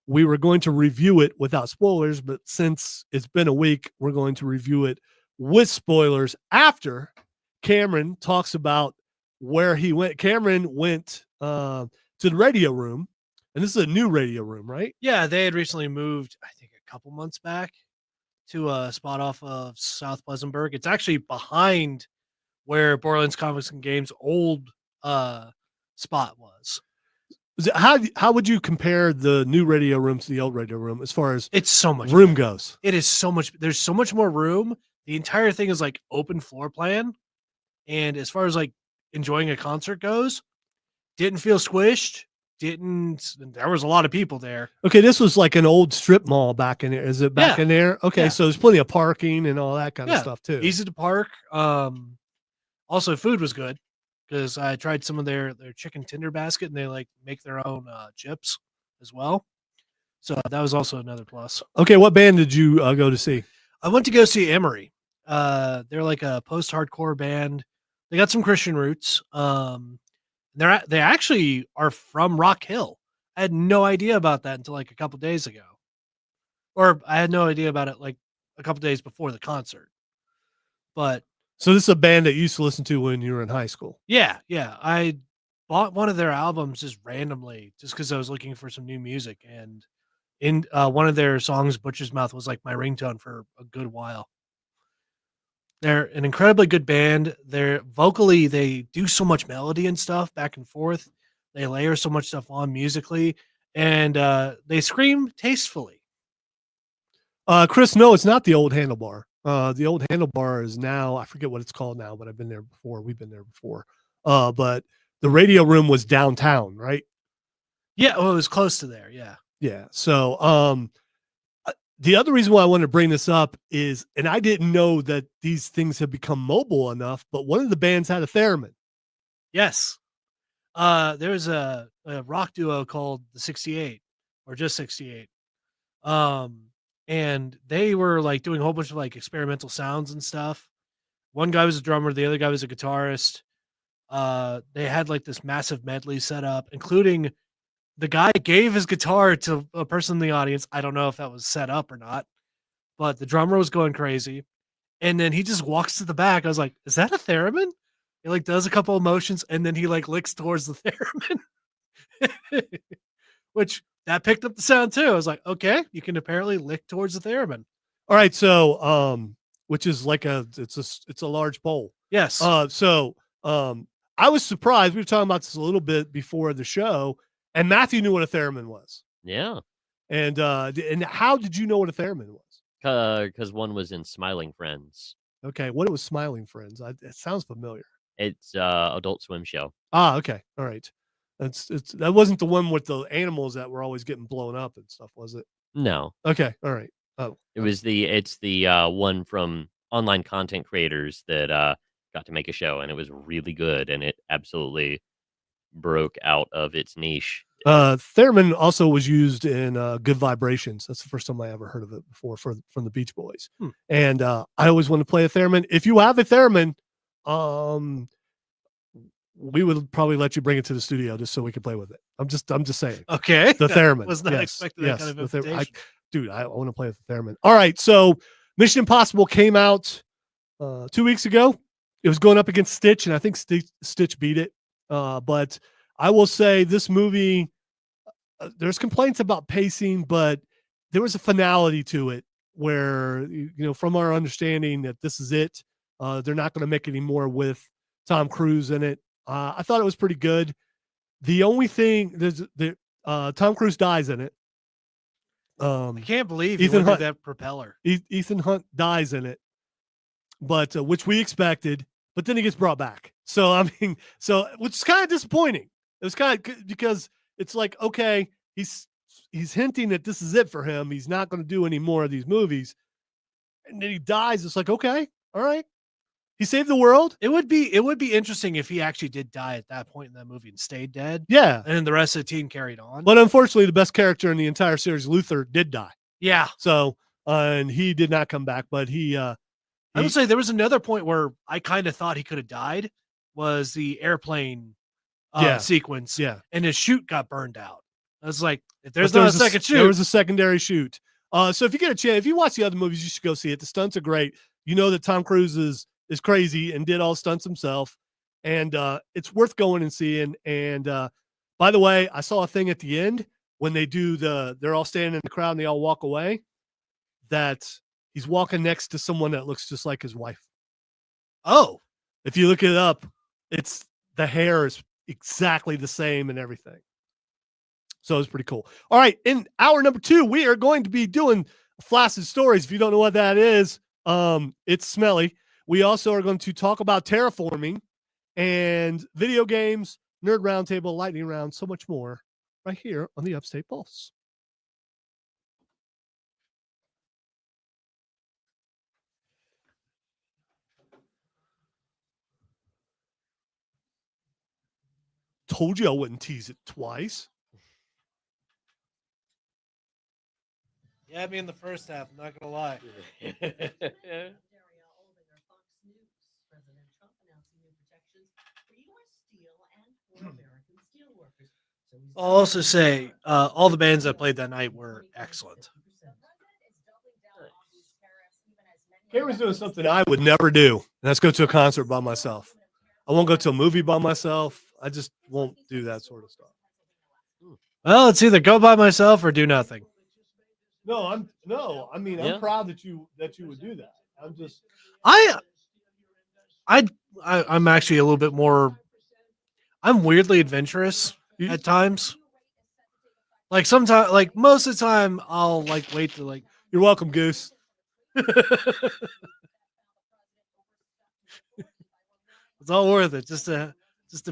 we were going to review it without spoilers, but since it's been a week, we're going to review it with spoilers after Cameron talks about where he went. Cameron went to the radio room, and this is a new radio room, right? Yeah, they had recently moved, I think a couple months back, to a spot off of South Pleasantburg. It's actually behind where Borderlands Comics and Games' old spot was. How would you compare the new radio room to the old radio room as far as it's so much room goes? It is so much. There's so much more room. The entire thing is like open floor plan. And as far as like enjoying a concert goes, didn't feel squished. There was a lot of people there. Okay, this was like an old strip mall back in there. Is it back in there? Okay, so there's plenty of parking and all that kind of stuff too. Easy to park. Also food was good because I tried some of their chicken tender basket, and they like make their own chips as well. So that was also another plus. Okay, what band did you go to see? I went to go see Emery. They're like a post-hardcore band. They got some Christian roots. They actually are from Rock Hill. I had no idea about that until like a couple days ago, or I had no idea about it like a couple days before the concert. But so this is a band that you used to listen to when you were in high school. Yeah. I bought one of their albums just randomly, just because I was looking for some new music, and in one of their songs, "Butcher's Mouth," was like my ringtone for a good while. They're an incredibly good band. They're vocally, they do so much melody and stuff back and forth. They layer so much stuff on musically, and they scream tastefully. Chris, no, it's not the old Handlebar. The old Handlebar is now, I forget what it's called now, but I've been there before. We've been there before. But the radio room was downtown, right? Yeah, well, it was close to there. Yeah. Yeah. So the other reason why I wanted to bring this up is, and I didn't know that these things have become mobile enough, but one of the bands had a theremin. Yes. There was a rock duo called the 68 or just 68. And they were like doing a whole bunch of like experimental sounds and stuff. One guy was a drummer, the other guy was a guitarist. They had like this massive medley set up, including the guy gave his guitar to a person in the audience. I don't know if that was set up or not, but the drummer was going crazy. And then he just walks to the back. I was like, is that a theremin? He like does a couple of motions and then he like licks towards the theremin. Which that picked up the sound too. I was like, okay, you can apparently lick towards the theremin. All right. So, which is like it's a large bowl. Yes. So I was surprised. We were talking about this a little bit before the show, and Matthew knew what a theremin was. Yeah. And how did you know what a theremin was? Because one was in Smiling Friends. Okay, what it was Smiling Friends. It sounds familiar. It's Adult Swim show. Ah, okay, all right. That wasn't the one with the animals that were always getting blown up and stuff, was it? No, Okay, all right. Oh, it's the one from online content creators that got to make a show, and it was really good, and it absolutely broke out of its niche. theremin also was used in Good Vibrations. That's the first time I ever heard of it before from the Beach Boys. And I always wanted to play a theremin. If you have a theremin, we would probably let you bring it to the studio just so we could play with it. I'm just saying. Okay. The theremin. Was not expecting that kind of invitation. I want to play with the theremin. All right. So Mission Impossible came out 2 weeks ago. It was going up against Stitch, and I think Stitch beat it. But I will say this movie, there's complaints about pacing, but there was a finality to it where, from our understanding that this is it, they're not going to make any more with Tom Cruise in it. I thought it was pretty good. The only thing Tom Cruise dies in it. I can't believe Ethan Hunt, that propeller. Ethan Hunt dies in it, but which we expected, but then he gets brought back. So, which is kind of disappointing. It was kind of because it's like, okay, he's hinting that this is it for him. He's not going to do any more of these movies. And then he dies. It's like, okay, all right. He saved the world. It would be interesting if he actually did die at that point in that movie and stayed dead. Yeah. And then the rest of the team carried on. But unfortunately, the best character in the entire series, Luther, did die. Yeah. So, and he did not come back, but I would say there was another point where I kind of thought he could have died, was the airplane sequence. Yeah. And his chute got burned out. I was like, if there's not a second chute. There was a secondary chute. So if you get a chance, if you watch the other movies, you should go see it. The stunts are great. You know that Tom Cruise is crazy and did all stunts himself. And it's worth going and seeing. And by the way, I saw a thing at the end when they're all standing in the crowd and they all walk away, that he's walking next to someone that looks just like his wife. Oh. If you look it up, the hair is exactly the same and everything. So it's pretty cool. All right. In hour number 2, we are going to be doing Flaccid Stories. If you don't know what that is, it's smelly. We also are going to talk about terraforming and video games, Nerd Roundtable, Lightning Round, so much more right here on the Upstate Pulse. Told you I wouldn't tease it twice. Yeah, me in the first half, I'm not gonna lie. I'll also say all the bands that played that night were excellent. Cameron's doing something I would never do, and that's go to a concert by myself. I won't go to a movie by myself. I just won't do that sort of stuff. Well, it's either go by myself or do nothing. I'm proud that you would do that. I'm actually a little bit more. I'm weirdly adventurous at times. Like sometimes, like most of the time, I'll like wait to like. You're welcome, Goose. It's all worth it just to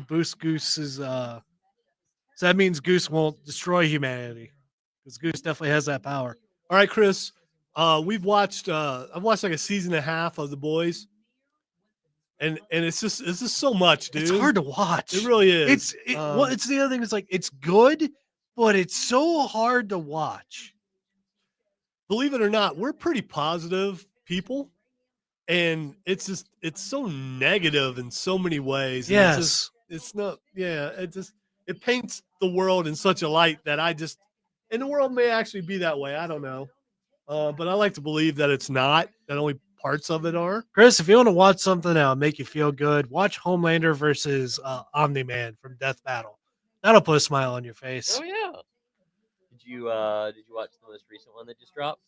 boost Goose's. So that means Goose won't destroy humanity because Goose definitely has that power. All right, Chris. We've watched. I've watched like a season and a half of The Boys, and it's just so much, dude. It's hard to watch. It really is. It's the other thing. It's like it's good, but it's so hard to watch. Believe it or not, we're pretty positive people, and it's so negative in so many ways. And Yes, it's not. Yeah, it paints the world in such a light that and the world may actually be that way. I don't know, but I like to believe that it's not. That only parts of it are. Chris, if you want to watch something that'll make you feel good, watch Homelander versus Omni-Man from Death Battle. That'll put a smile on your face. Oh yeah. Did you watch the most recent one that just dropped?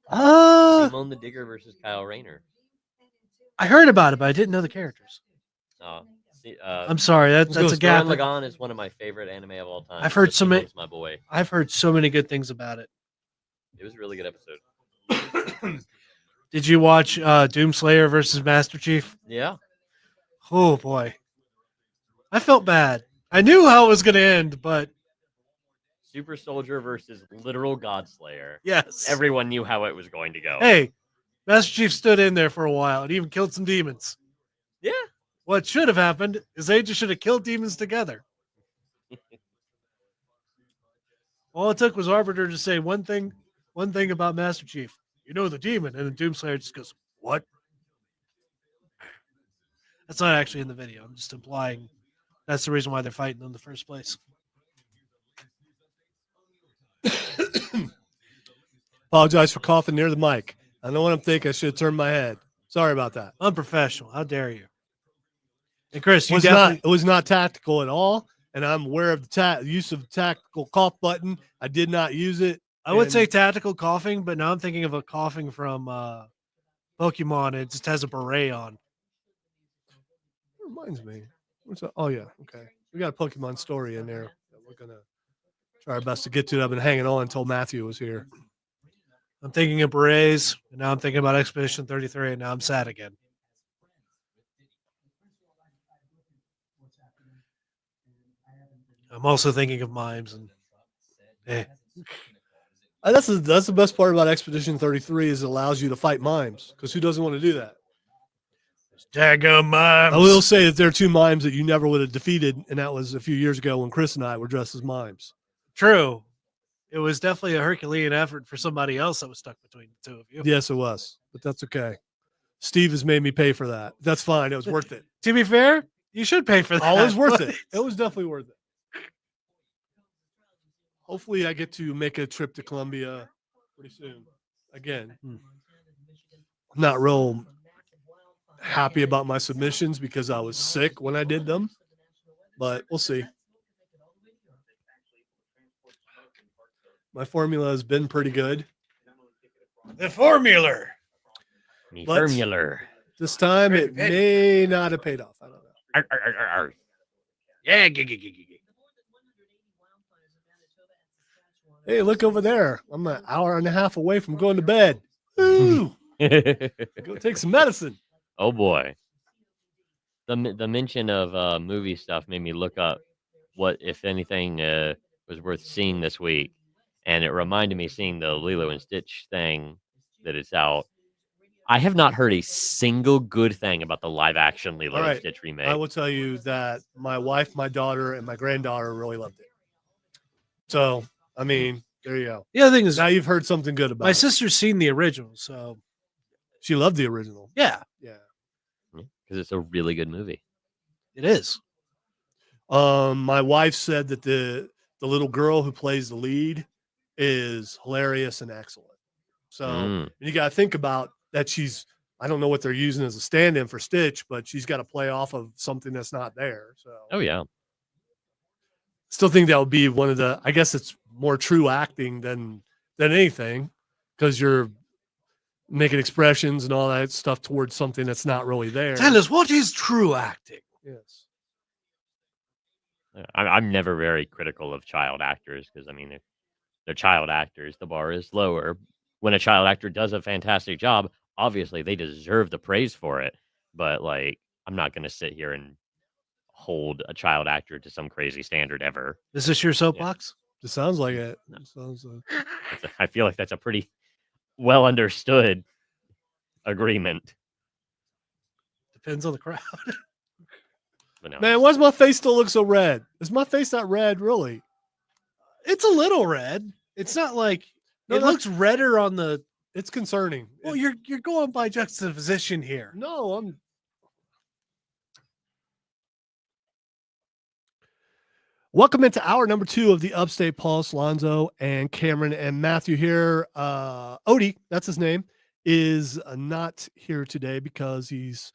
Simone the Digger versus Kyle Rayner. I heard about it, but I didn't know the characters. I'm sorry, that's a gap. Gurren Lagann is one of my favorite anime of all time. I've heard so many. My boy. I've heard so many good things about it. It was a really good episode. Did you watch Doomslayer versus Master Chief? Yeah. Oh boy, I felt bad. I knew how it was going to end, but Super Soldier versus literal Godslayer. yes, Everyone knew how it was going to go. hey, Master Chief stood in there for a while and even killed some demons. Yeah. What should have happened is they just should have killed demons together. All it took was Arbiter to say one thing about Master Chief. You know the demon, and then Doomslayer just goes, "What?" That's not actually in the video. I'm just implying that's the reason why they're fighting in the first place. Apologize for coughing near the mic. I know what I'm thinking. I should have turned my head. Sorry about that. Unprofessional. How dare you? And Chris, you It was not tactical at all, and I'm aware of the use of the tactical cough button. I did not use it. I would say tactical coughing, but now I'm thinking of a coughing from Pokemon. It just has a beret on. It reminds me. Oh yeah, okay. We got a Pokemon story in there that we're gonna try our best to get to. I've been hanging on until Matthew was here. I'm thinking of berets, and now I'm thinking about Expedition 33, and now I'm sad again. I'm also thinking of mimes and That's the best part about Expedition 33 is it allows you to fight mimes, because who doesn't want to do that? daggum mimes. I will say that there are two mimes that you never would have defeated, and that was a few years ago when Chris and I were dressed as mimes. True. It was definitely a Herculean effort for somebody else that was stuck between the two of you. Yes, it was, but that's okay. Steve has made me pay for that. That's fine. It was worth it. To be fair, you should pay for that. Oh, it was worth it. It was definitely worth it. Hopefully, I get to make a trip to Colombia pretty soon. Again, I'm not real happy about my submissions because I was sick when I did them, but we'll see. My formula has been pretty good. The formula. Formula. This time, it may not have paid off. I don't know. Yeah. Hey, look over there. I'm an hour and a half away from going to bed. Ooh, go take some medicine. Oh boy. The mention of movie stuff made me look up what, if anything, was worth seeing this week. And it reminded me seeing the Lilo and Stitch thing that is out. I have not heard a single good thing about the live action Lilo and Stitch remake. I will tell you that my wife, my daughter, and my granddaughter really loved it. So, I mean, there you go. The other thing is, now you've heard something good about it. My sister's seen the original, so she loved the original. Yeah. Because it's a really good movie. It is. My wife said that the little girl who plays the lead is hilarious and excellent. So you got to think about that. I don't know what they're using as a stand-in for Stitch, but she's got to play off of something that's not there. So, oh yeah, still think that would be one of the. I guess it's more true acting than anything, because you're making expressions and all that stuff towards something that's not really there. Tell us, what is true acting? Yes. I'm never very critical of child actors because, I mean, if they're child actors, the bar is lower. When a child actor does a fantastic job, obviously they deserve the praise for it. But, like, I'm not going to sit here and hold a child actor to some crazy standard ever. Is this your soapbox? It sounds like it. No. It sounds like I feel like that's a pretty well understood agreement. Depends on the crowd. But no, Man, why does my face still look so red? Is my face not red, really? It's a little red. It's not like No, it looks redder on the. It's concerning. Well, you're going by juxtaposition here. No, I'm. Welcome into hour number 2 of the Upstate Pulse. Lonzo and Cameron and Matthew here. Odie, that's his name, is not here today because he's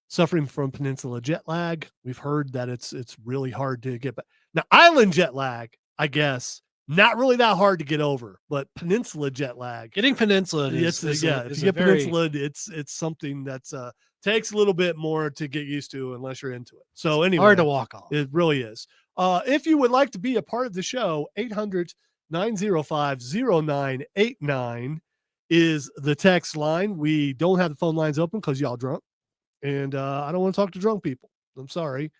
suffering from peninsula jet lag. We've heard that it's really hard to get back. Now, island jet lag, I guess, not really that hard to get over, but peninsula jet lag. Getting peninsula If you get peninsula, it's something that's takes a little bit more to get used to unless you're into it. So anyway, hard to walk off. it really is. If you would like to be a part of the show, 800-905-0989 is the text line. We don't have the phone lines open because y'all drunk. And I don't want to talk to drunk people. I'm sorry.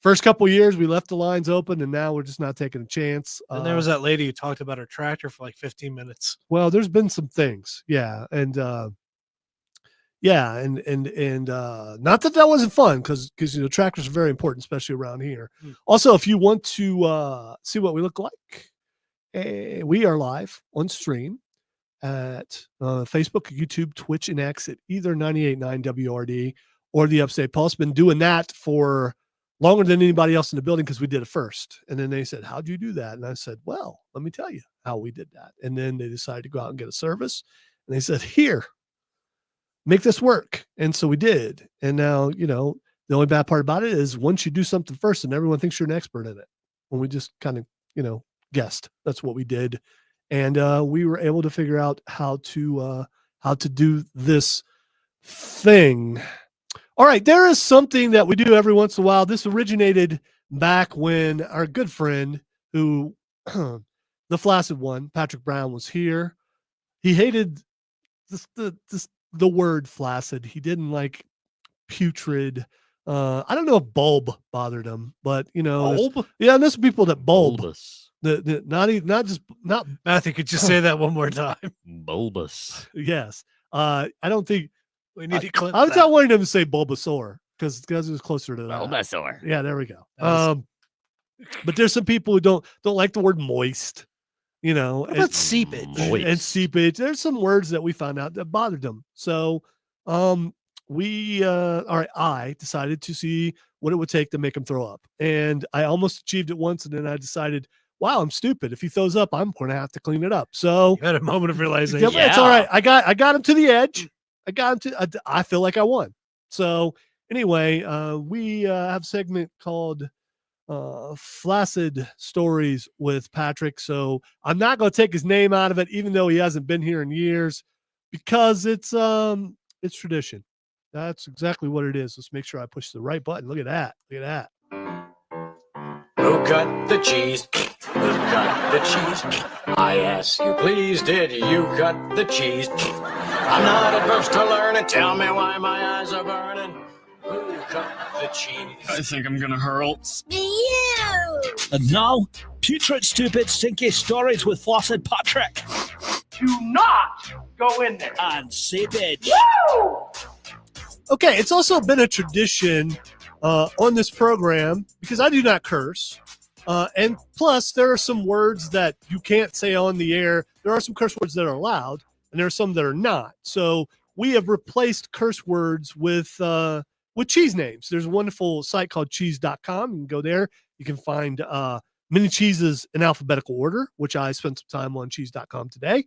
First couple of years, we left the lines open, and now we're just not taking a chance. And there was that lady who talked about her tractor for like 15 minutes. Well, there's been some things. Yeah. And not that wasn't fun because tractors are very important, especially around here. Also, if you want to see what we look like, we are live on stream at Facebook, YouTube, Twitch, and X at either 98.9 WRD or the Upstate Pulse. Been doing that for longer than anybody else in the building because we did it first. And then they said, how'd you do that? And I said, well, let me tell you how we did that. And then they decided to go out and get a service. And they said, here, make this work. And so we did. And now, the only bad part about it is once you do something first and everyone thinks you're an expert in it. When we just kind of, guessed. That's what we did. And we were able to figure out how to do this thing. All right, there is something that we do every once in a while. This originated back when our good friend, who the Flaccid one, Patrick Brown, was here. He hated the word flaccid. He didn't like putrid. I don't know if bulb bothered him, but Bulb? there's people that bulb. bulbous. Not Matthew, could you say that one more time? Bulbous. yes. I don't think We need to clip I was that. not wanting him to say Bulbasaur because it was closer to that. Bulbasaur. Yeah, there we go. That But there's some people who don't like the word moist. What about seepage? Moist. And seepage. There's some words that we found out that bothered them. So I decided to see what it would take to make him throw up. And I almost achieved it once, and then I decided, wow, I'm stupid. If he throws up, I'm going to have to clean it up. So You had a moment of realization. Yeah. it's all right. I got him to the edge. I feel like I won. So anyway, we have a segment called Flaccid Stories with Patrick. So I'm not going to take his name out of it, even though he hasn't been here in years, because it's tradition. That's exactly what it is. Let's make sure I push the right button. Look at that. Look at that. Who cut the cheese? Who cut the cheese? I ask you, please, did you cut the cheese? I'm not adverse to learning. Tell me why my eyes are burning. Who cut the cheese? I think I'm gonna hurl. And now, putrid, stupid, stinky stories with Flaccid Patrick Do not go in there. and Seepage. Okay, it's also been a tradition on this program because I do not curse. And plus, there are some words that you can't say on the air. There are some curse words that are allowed, and there are some that are not. So we have replaced curse words with cheese names. There's a wonderful site called cheese.com. You can go there. You can find many cheeses in alphabetical order, which I spent some time on cheese.com today.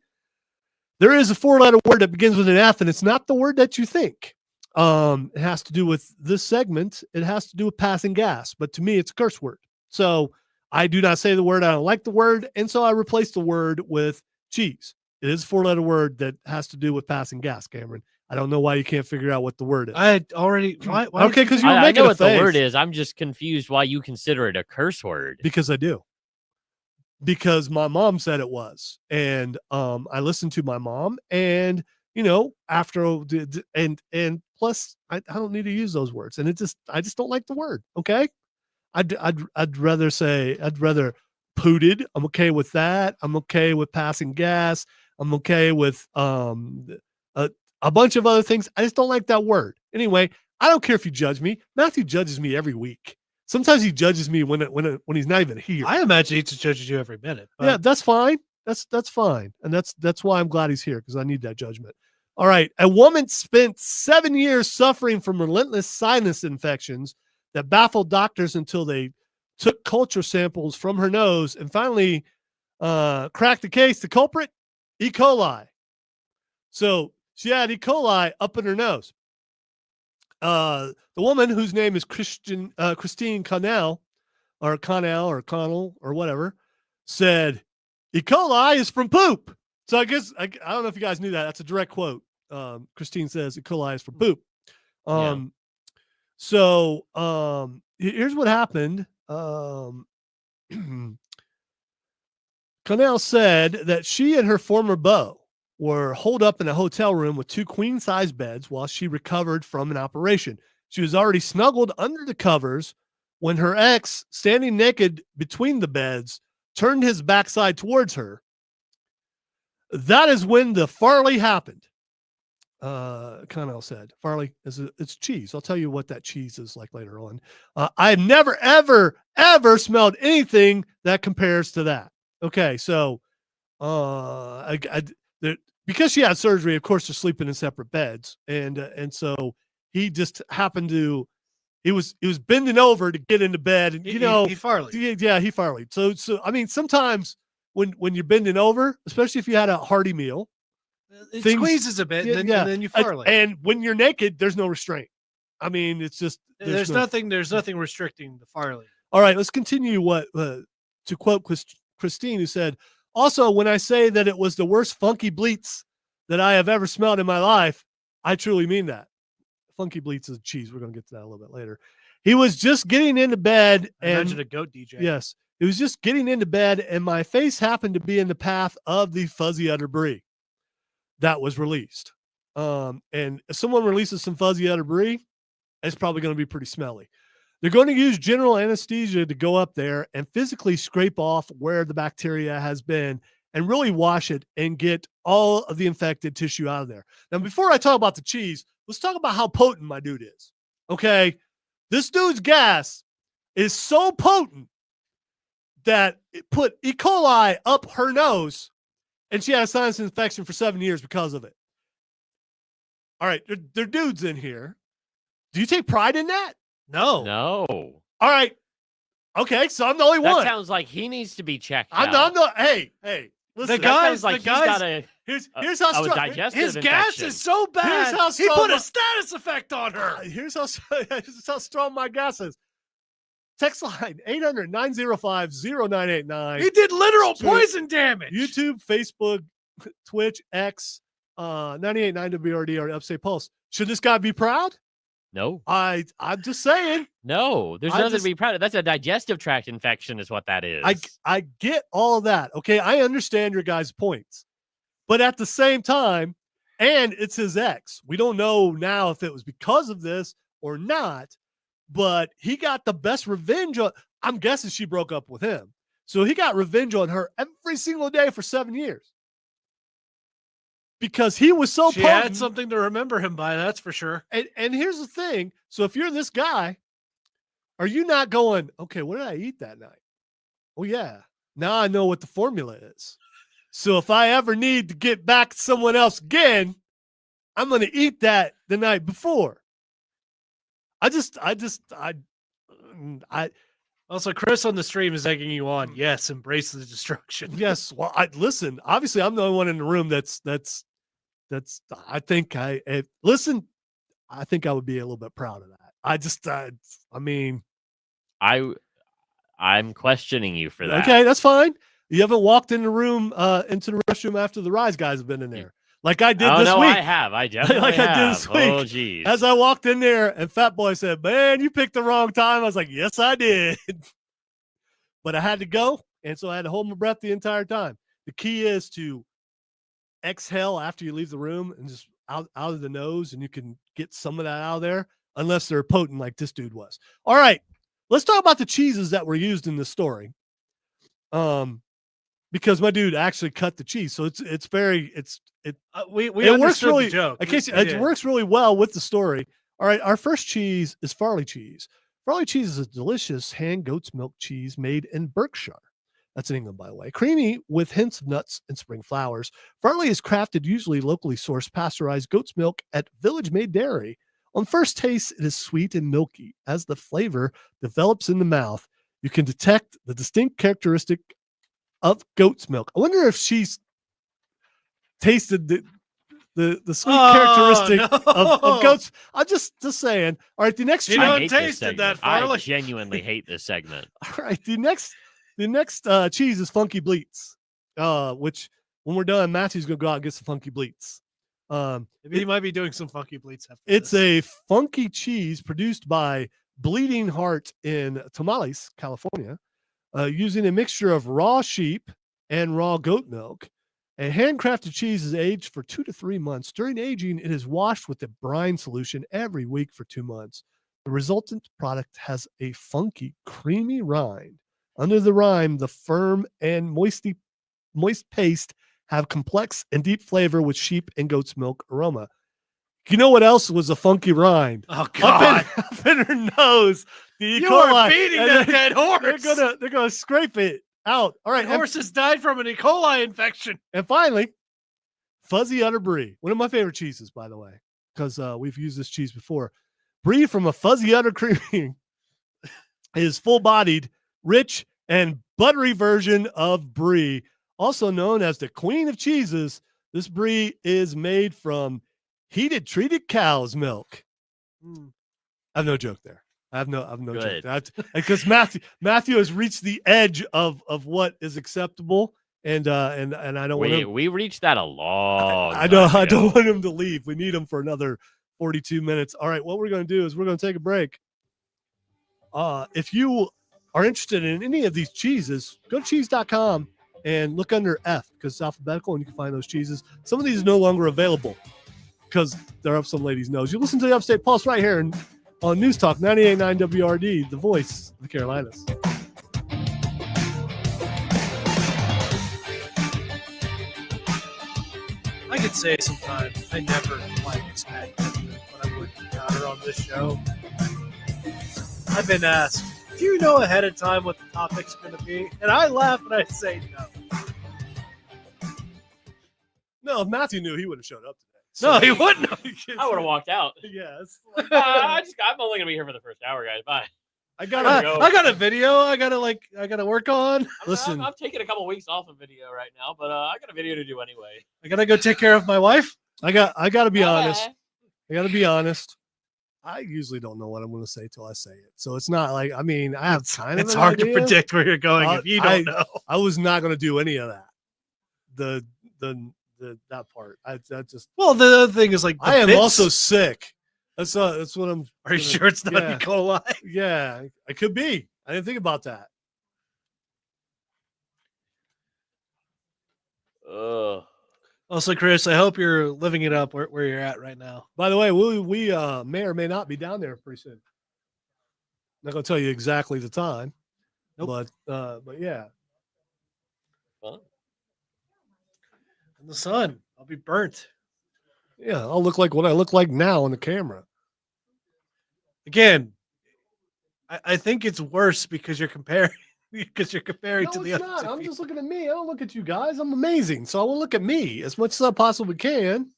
There is a 4-letter word that begins with an F, and it's not the word that you think. It has to do with this segment. It has to do with passing gas, but to me, it's a curse word. So I do not say the word. I don't like the word. And so I replace the word with cheese. It is a 4-letter word that has to do with passing gas, Cameron. I don't know why you can't figure out what the word is. I already. Why Okay, because you were I making know a what the word face. is. I'm just confused why you consider it a curse word. Because I do. Because my mom said it was. And I listened to my mom, and after and plus I don't need to use those words. And I just don't like the word. Okay. I'd rather pooted. I'm okay with that. I'm okay with passing gas. I'm okay with a bunch of other things. I just don't like that word. Anyway, I don't care if you judge me. Matthew judges me every week. Sometimes he judges me when he's not even here. I imagine he just judges you every minute. But Yeah, that's fine. That's fine. And that's why I'm glad he's here, because I need that judgment. All right. A woman spent 7 years suffering from relentless sinus infections that baffled doctors until they took culture samples from her nose and finally cracked the case. The culprit, E. coli. So she had E. coli up in her nose. The woman, whose name is Christine Connell or Connell or whatever, said E. coli is from poop. So I guess I don't know if you guys knew that. That's a direct quote. Christine says E. coli is from poop. So here's what happened. Connell said that she and her former beau were holed up in a hotel room with 2 queen-size beds while she recovered from an operation. She was already snuggled under the covers when her ex, standing naked between the beds, turned his backside towards her. That is when the Farley happened. Connell said, Farley it's cheese. I'll tell you what that cheese is like later on. I've never, ever, ever smelled anything that compares to that. Okay. So, because she had surgery, of course, they're sleeping in separate beds. And so he just happened to, he was bending over to get into bed, and he Farley. Yeah, he Farley. So I mean, sometimes when you're bending over, especially if you had a hearty meal, it squeezes a bit, and then you Farley. And when you're naked, there's no restraint. I mean, it's just there's nothing restricting the Farley. All right, let's continue. What to quote Christine, who said, also, when I say that it was the worst funky bleats that I have ever smelled in my life, I truly mean that. Funky bleats is cheese. We're going to get to that a little bit later. He was just getting into bed. Imagine a goat DJ. Yes. He was just getting into bed, and my face happened to be in the path of the fuzzy udder brie that was released. And if someone releases some fuzzy udder brie, it's probably going to be pretty smelly. They're going to use general anesthesia to go up there and physically scrape off where the bacteria has been and really wash it and get all of the infected tissue out of there. Now, before I talk about the cheese, let's talk about how potent my dude is. Okay. This dude's gas is so potent that it put E. coli up her nose, and she had a sinus infection for 7 years because of it. All right. There are dudes in here. Do you take pride in that? No. No. All right. Okay, so I'm the only one. That sounds like he needs to be checked I'm out. not. Hey. Listen, He's got a here's how strong digestive his infection. gas is so bad. Here's how he strong put a status effect on her. Here's how strong my gas is. Text line 800-905-0989. He did literal poison damage. YouTube, Facebook, Twitch, X, 98.9 WRD or Upstate Pulse. Should this guy be proud? No. I'm just saying. No, there's nothing to be proud of. That's a digestive tract infection is what that is. I get all of that. Okay, I understand your guys' points. But at the same time, and it's his ex. We don't know now if it was because of this or not, but he got the best revenge on, I'm guessing she broke up with him. So he got revenge on her every single day for 7 years. Because he was so she potent. had something to remember him by, that's for sure. And here's the thing. So if you're this guy, are you not going, okay, what did I eat that night? Oh, yeah. Now I know what the formula is. So if I ever need to get back to someone else again, I'm going to eat that the night before. Also, Chris on the stream is egging you on. Yes, embrace the destruction. Yes. Well, listen, obviously I'm the only one in the room that's I think I think I would be a little bit proud of that. I mean, I'm questioning you for that. Okay, that's fine. You haven't walked in the room, into the restroom after the Rise guys have been in there, like I did Oh this no, week. I have. I definitely Like have. I did this Oh week. geez. As I walked in there, and Fat Boy said, "Man, you picked the wrong time." I was like, "Yes, I did," but I had to go, and so I had to hold my breath the entire time. The key is to exhale after you leave the room and just out of the nose, and you can get some of that out of there, unless they're potent like this dude was. All right, let's talk about the cheeses that were used in this story. Because my dude actually cut the cheese, so it We works really. the joke. It works really well with the story. All right, our first cheese is Farley cheese. Farley cheese is a delicious hand goat's milk cheese made in Berkshire. That's in England, by the way. Creamy with hints of nuts and spring flowers. Farley is crafted usually locally sourced pasteurized goat's milk at Village Made Dairy. On first taste, it is sweet and milky. As the flavor develops in the mouth, you can detect the distinct characteristic of goat's milk. I wonder if she's tasted the sweet characteristic of goats. I'm just saying. All right, the next You cheese. don't tasted that, Farley. I genuinely hate this segment. All right, the next cheese is Funky Bleats, which when we're done, Matthew's gonna go out and get some Funky Bleats. He might be doing some Funky Bleats after It's this. a funky cheese produced by Bleeding Heart in Tamales, California, using a mixture of raw sheep and raw goat milk. A handcrafted cheese is aged for 2 to 3 months. During aging, it is washed with a brine solution every week for 2 months. The resultant product has a funky, creamy rind. Under the rind, the firm and moist paste have complex and deep flavor with sheep and goat's milk aroma. You know what else was a funky rind? Oh God! Up in her nose. The E. You coli. are beating And that they- dead horse. They're gonna scrape it out. All right, The horse has died from an E. coli infection. and finally, Fuzzy Udder Brie. One of my favorite cheeses, by the way, because we've used this cheese before. Brie from a Fuzzy Udder Creamy is full-bodied, rich, and buttery version of brie, also known as the queen of cheeses. This brie is made from heated treated cow's milk. I have no joke there. I have no Good. joke there. Because Matthew has reached the edge of what is acceptable, and I don't want him. We reached that a long. I know. time I don't ago. want him to leave. We need him for another 42 minutes. All right, what we're going to do is we're going to take a break. If you are interested in any of these cheeses, go to cheese.com and look under F because it's alphabetical and you can find those cheeses. Some of these are no longer available because they're up some lady's nose. You listen to the Upstate Pulse right here on News Talk 98.9 WRD, the voice of the Carolinas. I could say sometimes I never quite expected what I would encounter on this show. I've been asked, do you know ahead of time what the topic's going to be? And I laugh and I say no. No, if Matthew knew, he would have showed up today. No, he wouldn't have. I would have walked out. Yes. I'm only gonna be here for the first hour, guys. Bye. I got I got a video I gotta work on. Listen. I'm taking a couple weeks off of video right now, but I got a video to do anyway. I gotta go take care of my wife. I got to be Bye. honest. I got to be honest. I usually don't know what I'm going to say till I say it. So it's not like, I mean, I have kind of It's an hard to idea. predict where you're going if you don't know. I was not going to do any of that. That part. Well, the other thing is like the I am bits. also sick. That's what I'm. Are you gonna- sure it's not yeah. E. coli? Yeah, I could be. I didn't think about that. Ugh. Also, Chris, I hope you're living it up where you're at right now. By the way, we may or may not be down there pretty soon. Not going to tell you exactly the time. Nope. But yeah. Fun. In the sun, I'll be burnt. Yeah, I'll look like what I look like now on the camera. Again, I think it's worse because you're comparing to the other not. two I'm people. just looking at me. I don't look at you guys. I'm amazing. So I will look at me as much as I possibly can.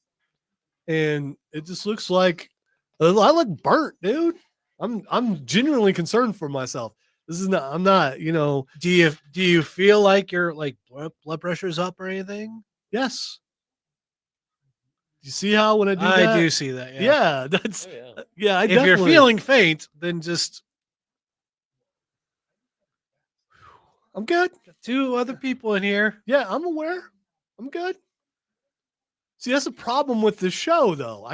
And it just looks like I look burnt, dude. I'm genuinely concerned for myself. This is not, I'm not, Do you feel like your like blood pressure's up or anything? yes. You see how when I do I that? do see that. Yeah. Yeah, that's, Oh, yeah. yeah. I If you're definitely- feeling faint, then just I'm good. Got 2 other people in here. Yeah, I'm aware. I'm good. See, that's a problem with the show, though.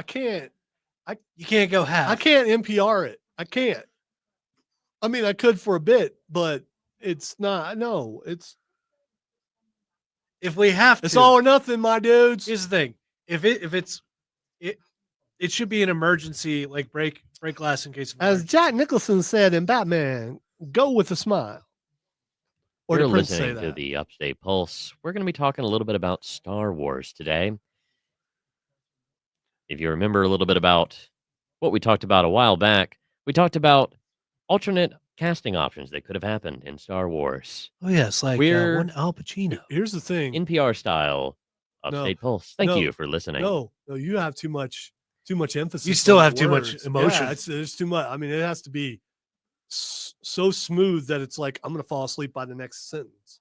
You can't go half. I can't NPR it. I can't. I mean, I could for a bit, but it's not. No, it's If we have to, it's all or nothing, my dudes. here's the thing. It should be an emergency, like break glass in case of As emergency. Jack Nicholson said in Batman, "Go with a smile." Or You're did Prince say listening to that? the Upstate Pulse. We're going to be talking a little bit about Star Wars today. If you remember a little bit about what we talked about a while back, we talked about alternate casting options that could have happened in Star Wars. Oh yes, like We're- one Al Pacino. Here's the thing. NPR style Upstate Pulse. Thank no, you for listening. No, you have too much emphasis. You still on have the too much words. emotion. Yeah, it's too much. I mean, it has to be so smooth that it's like I'm gonna fall asleep by the next sentence.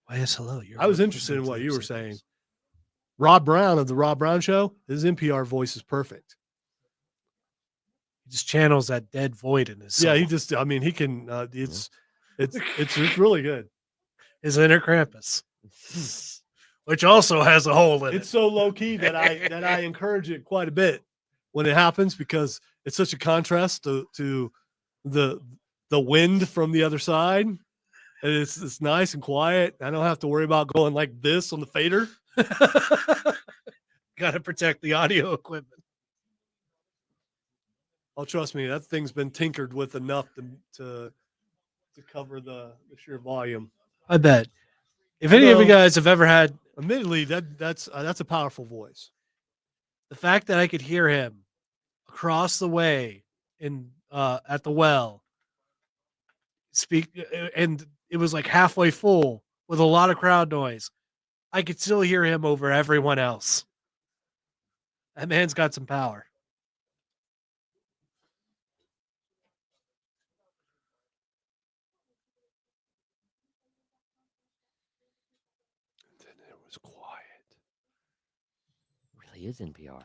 Why yes, hello. I was interested in what you were saying. Rob Brown of the Rob Brown Show, his NPR voice is perfect. He just channels that dead void in his soul. Yeah, he just. I mean, he can. It's really good. His inner Krampus, which also has a hole in It's it. so low key that I encourage it quite a bit when it happens because it's such a contrast to the wind from the other side. And it's nice and quiet. I don't have to worry about going like this on the fader. Got to protect the audio equipment. Oh, trust me, that thing's been tinkered with enough to cover the sheer volume. I bet. If any of you guys have ever had Admittedly, that's a powerful voice. the fact that I could hear him across the way in at the well speak, and it was like halfway full with a lot of crowd noise, I could still hear him over everyone else. That man's got some power. Then it was quiet. Really is NPR.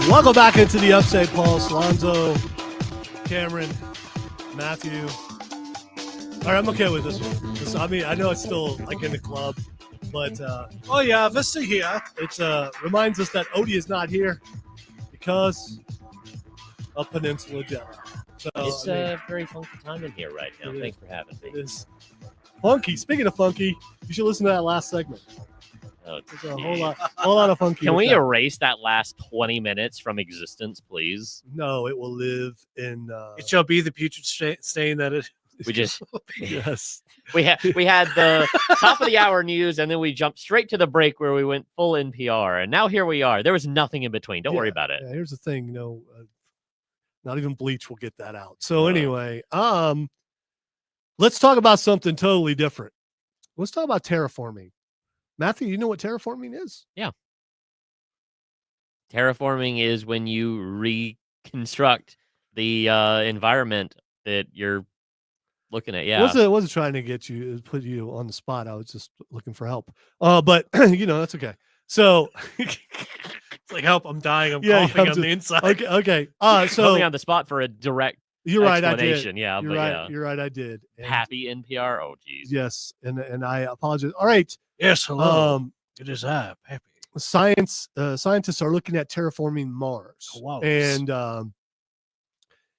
Welcome back into the Upstate Pulse. Lonzo, Cameron, Matthew. All right, I'm okay with this one. I mean, I know it's still like in the club, but Oh yeah, Vista here. it reminds us that Odie is not here because of Peninsula Jello. So It's I mean, a very funky time in here right now. It is. Thanks for having me. it is funky. Speaking of funky, you should listen to that last segment. Oh, There's a whole lot of funky. Can with we that. erase that last 20 minutes from existence, please? No, it will live in. It shall be the putrid stain that it. We just Yes. we had the top of the hour news, and then we jumped straight to the break where we went full NPR, and now here we are. There was nothing in between. Don't worry about it. Yeah, here's the thing, not even Bleach will get that out. So anyway, let's talk about something totally different. Let's talk about terraforming. Matthew, you know what terraforming is? Terraforming is when you reconstruct the environment that you're looking at. Yeah. Wasn't trying to get you put you on the spot. I was just looking for help. But that's okay. So It's like help. I'm dying. I'm Yeah, coughing I'm on just- the inside. okay. Put So me on the spot for a direct you're right. I did. explanation. Yeah, You're but right. yeah. You're right. I did. And Happy NPR. Oh, geez. yes, and I apologize. All right. Yes, hello. Um, It is I, Pepe. scientists are looking at terraforming Mars. Koalas. And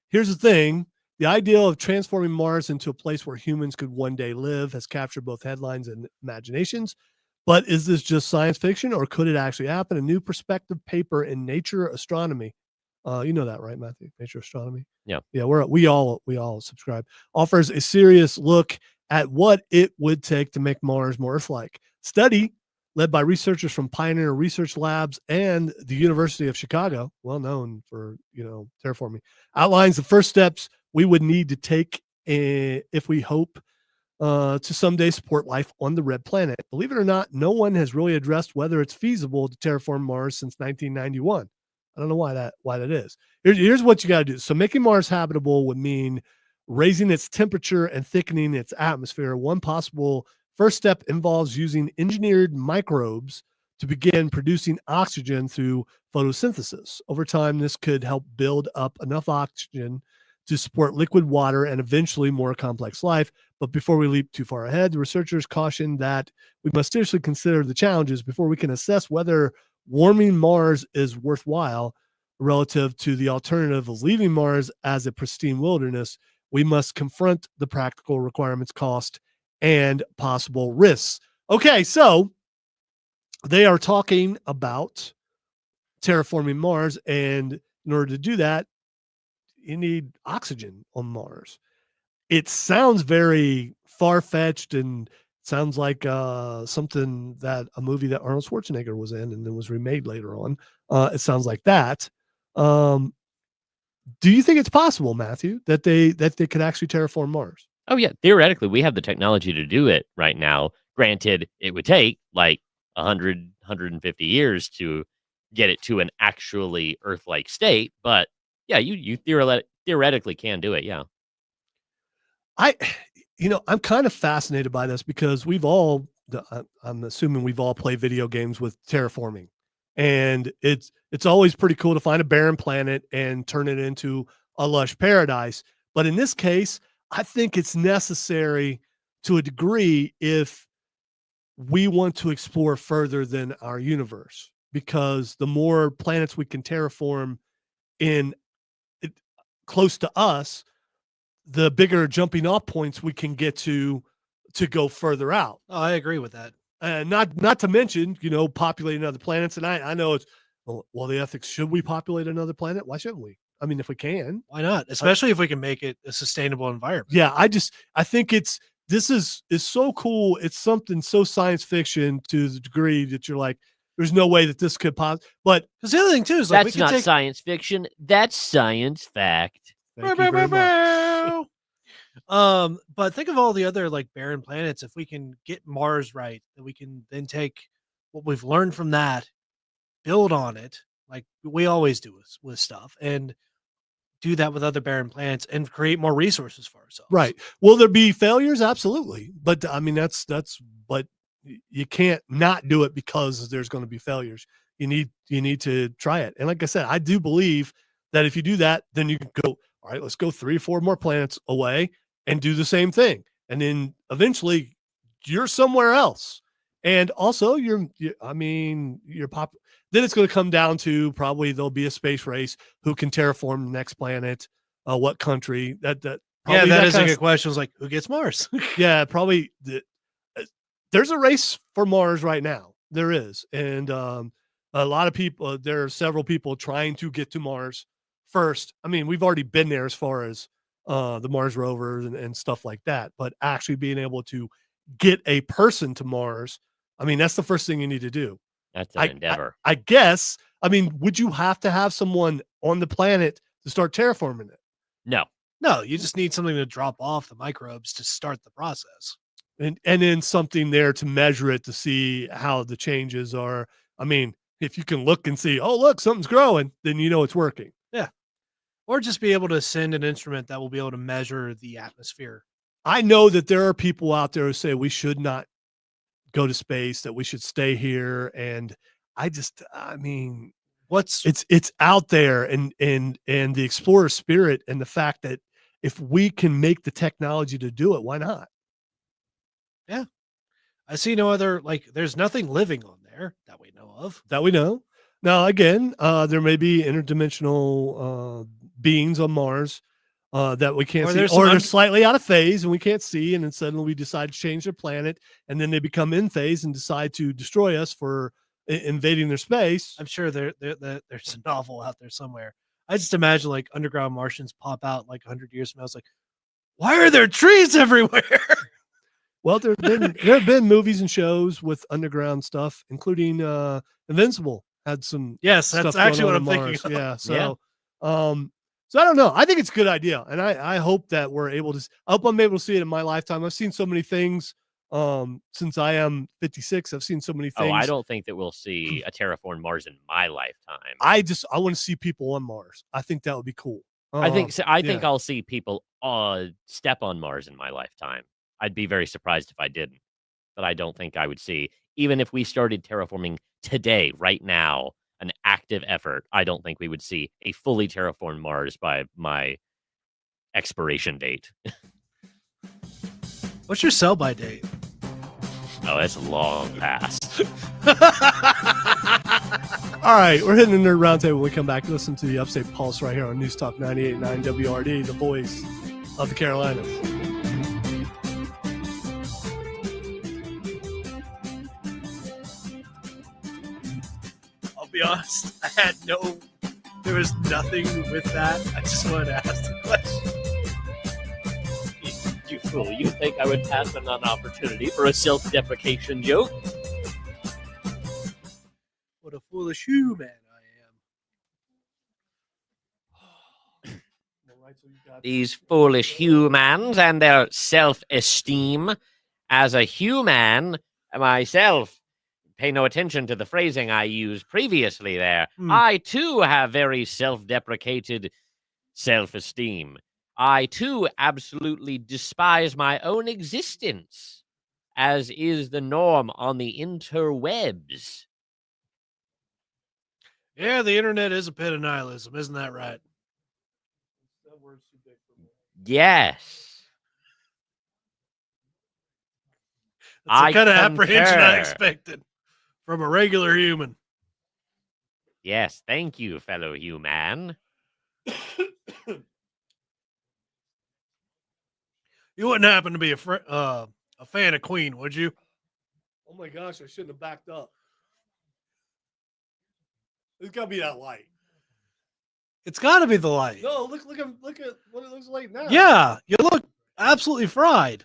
here's the thing. The idea of transforming Mars into a place where humans could one day live has captured both headlines and imaginations. But is this just science fiction, or could it actually happen? A new perspective paper in Nature Astronomy. You know that, right, Matthew? Nature Astronomy. Yeah. Yeah, we all subscribe. Offers a serious look at what it would take to make Mars more Earth-like. Study led by researchers from Pioneer Research Labs and the University of Chicago, well known for, terraforming, outlines the first steps we would need to take if we hope to someday support life on the red planet. Believe it or not, no one has really addressed whether it's feasible to terraform Mars since 1991. I don't know why that is. Here's what you got to do. So making Mars habitable would mean raising its temperature and thickening its atmosphere. One possible first step involves using engineered microbes to begin producing oxygen through photosynthesis. Over time, this could help build up enough oxygen to support liquid water and eventually more complex life. But before we leap too far ahead, the researchers caution that we must seriously consider the challenges before we can assess whether warming Mars is worthwhile relative to the alternative of leaving Mars as a pristine wilderness. We must confront the practical requirements, cost, and possible risks. Okay, so they are talking about terraforming Mars, and in order to do that, you need oxygen on Mars. It sounds very far-fetched and sounds like something that a movie that Arnold Schwarzenegger was in and then was remade later on. It sounds like that. Do you think it's possible, Matthew, that they could actually terraform Mars? Oh, yeah. Theoretically, we have the technology to do it right now. Granted, it would take like 100, 150 years to get it to an actually Earth-like state. But yeah, you theoretically can do it. Yeah. I'm kind of fascinated by this because I'm assuming we've all played video games with terraforming, and it's always pretty cool to find a barren planet and turn it into a lush paradise. But in this case, I think it's necessary to a degree if we want to explore further than our universe, because the more planets we can terraform close to us, the bigger jumping off points we can get to go further out. Oh, I agree with that. And not to mention, populating other planets. And I know it's, well, the ethics, should we populate another planet? Why shouldn't we? I mean, if we can. Why not? Especially if we can make it a sustainable environment. Yeah, I think this is so cool. It's something so science fiction to the degree that you're like, there's no way that this could possibly. But because the other thing too is like, that's not science fiction. That's science fact. Thank you very much. But think of all the other like barren planets. If we can get Mars right, then we can then take what we've learned from that, build on it, like we always do with stuff, and do that with other barren planets and create more resources for ourselves. Right. Will there be failures? Absolutely. But I mean, but you can't not do it because there's going to be failures. You need to try it. And like I said, I do believe that if you do that, then you can go, all right, let's go 3 or 4 more planets away and do the same thing. And then eventually you're somewhere else. And also then it's going to come down to probably there'll be a space race who can terraform the next planet, what country that is a good question. It's like, who gets Mars? Yeah, probably there's a race for Mars right now. There is. And a lot of people, there are several people trying to get to Mars first. I mean, we've already been there as far as the Mars rovers and stuff like that, but actually being able to get a person to Mars, I mean, that's the first thing you need to do. That's an endeavor. I guess. I mean, would you have to have someone on the planet to start terraforming it? No, you just need something to drop off the microbes to start the process. And then something there to measure it to see how the changes are. I mean, if you can look and see, oh, look, something's growing, then you know it's working. Yeah. Or just be able to send an instrument that will be able to measure the atmosphere. I know that there are people out there who say we should not go to space, that we should stay here. And it's out there, and the explorer spirit, and the fact that if we can make the technology to do it, why not? Yeah. I see no other, there's nothing living on there that we know of. That we know. Now, again, there may be interdimensional beings on Mars that we can't see, or they're slightly out of phase and we can't see, and then suddenly we decide to change their planet, and then they become in phase and decide to destroy us for invading their space. I'm sure there's a novel out there somewhere. I just imagine like underground Martians pop out like 100 years from now. It's like, why are there trees everywhere? Well, there have been movies and shows with underground stuff, including Invincible had some. Yes, that's stuff going actually what on I'm on thinking Mars. of. Yeah. So, so I don't know. I think it's a good idea, and I hope that we're able to. I hope I'm able to see it in my lifetime. I've seen so many things. Since I am 56, I've seen so many things. Oh, I don't think that we'll see a terraformed Mars in my lifetime. I want to see people on Mars. I think that would be cool. I think yeah. I'll see people step on Mars in my lifetime. I'd be very surprised if I didn't, but I don't think I would see. Even if we started terraforming today, right now, an active effort, I don't think we would see a fully terraformed Mars by my expiration date. What's your sell-by date? Oh, that's a long past. All right, we're hitting the Nerd Roundtable when we come back. Listen to the Upstate Pulse right here on News Talk 98.9 WRD, the voice of the Carolinas. I'll be honest, there was nothing with that. I just wanted to ask the question. You fool, you think I would pass on an opportunity for a self-deprecation joke? What a foolish human I am. These foolish humans and their self-esteem. As a human myself, pay no attention to the phrasing I used previously there. I, too, have very self-deprecated self-esteem. I, too, absolutely despise my own existence, as is the norm on the interwebs. Yeah, the internet is a pit of nihilism, isn't that right? Yes. That's the kind of apprehension I concur. expected from a regular human. Yes, thank you, fellow human. You wouldn't happen to be a fan of Queen, would you? Oh my gosh, I shouldn't have backed up. It's got to be that light. It's got to be the light. No, look at what it looks like now. Yeah, you look absolutely fried.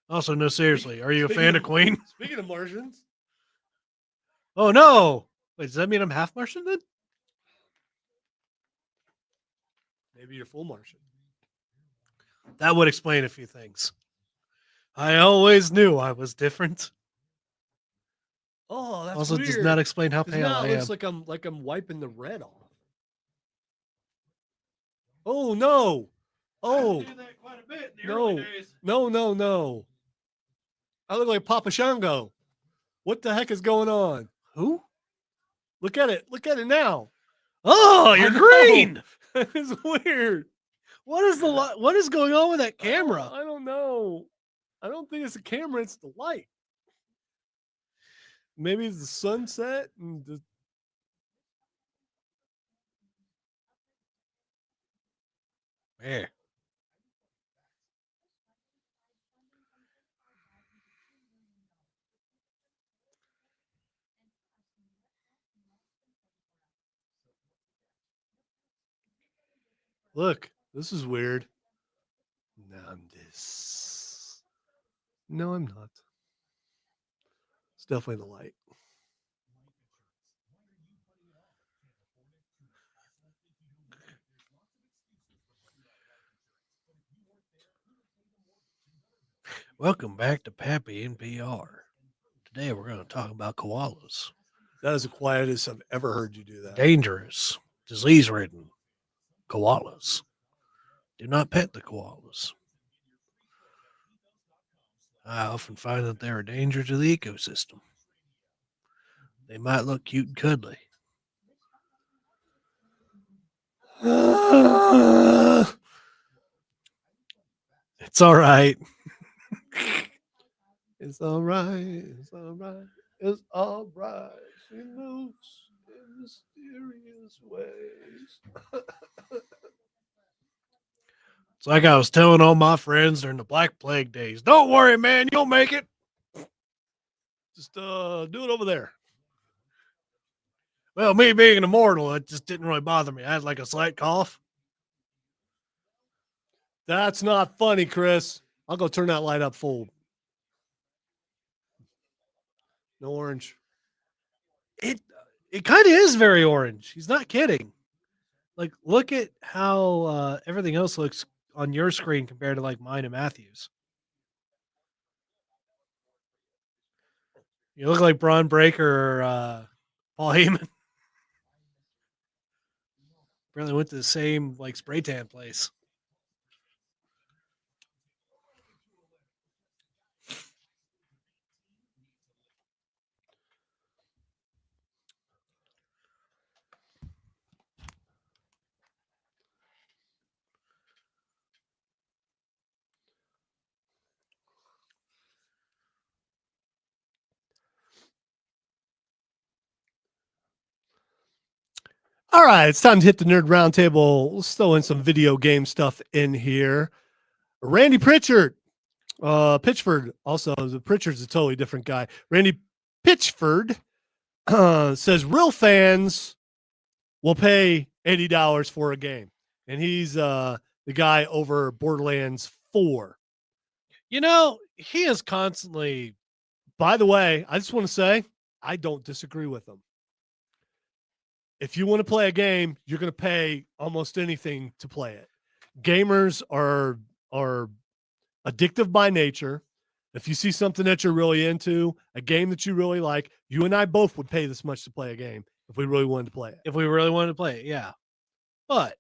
Also, no, seriously, are you a fan of Queen? Speaking of Martians. Oh, no. Wait, does that mean I'm half Martian then? Maybe you're full Martian. That would explain a few things. I always knew I was different. Oh, that's also weird. does not explain how 'Cause pale now I it looks am. like I'm wiping the red off. Oh no! Oh, I do that quite a bit in the no. early days. No! I look like Papa Shango. What the heck is going on? Who? Look at it! Look at it now. Oh, I you're know. green. It's weird. What is going on with that camera? I don't know. I don't think it's a camera. It's the light. Maybe it's the sunset and the. Where? Look, this is weird. No, I'm this. No, I'm not. It's definitely the light. Welcome back to Pappy and PR. Today we're going to talk about koalas. That is the quietest I've ever heard you do that. Dangerous, disease-ridden koalas. Do not pet the koalas. I often find that they're a danger to the ecosystem. They might look cute and cuddly. It's all right. It's all right. It's all right. It's all right. She moves in mysterious ways. It's like I was telling all my friends during the Black Plague days. Don't worry, man. You'll make it. Just do it over there. Well, me being an immortal, it just didn't really bother me. I had like a slight cough. That's not funny, Chris. I'll go turn that light up full. No orange. It kind of is very orange. He's not kidding. Like, look at how everything else looks on your screen compared to like mine and Matthew's. You look like Braun Breaker or Paul Heyman. Really went to the same like spray tan place. All right, it's time to hit the Nerd Roundtable. Let's throw in some video game stuff in here. Randy Pitchford, also Pritchard's a totally different guy. Randy Pitchford says real fans will pay $80 for a game, and he's the guy over Borderlands 4. You know, he is constantly. By the way, I just want to say I don't disagree with him. If you want to play a game, you're going to pay almost anything to play it. Gamers are addictive by nature. If you see something that you're really into, a game that you really like, you and I both would pay this much to play a game if we really wanted to play it. If we really wanted to play it, yeah. But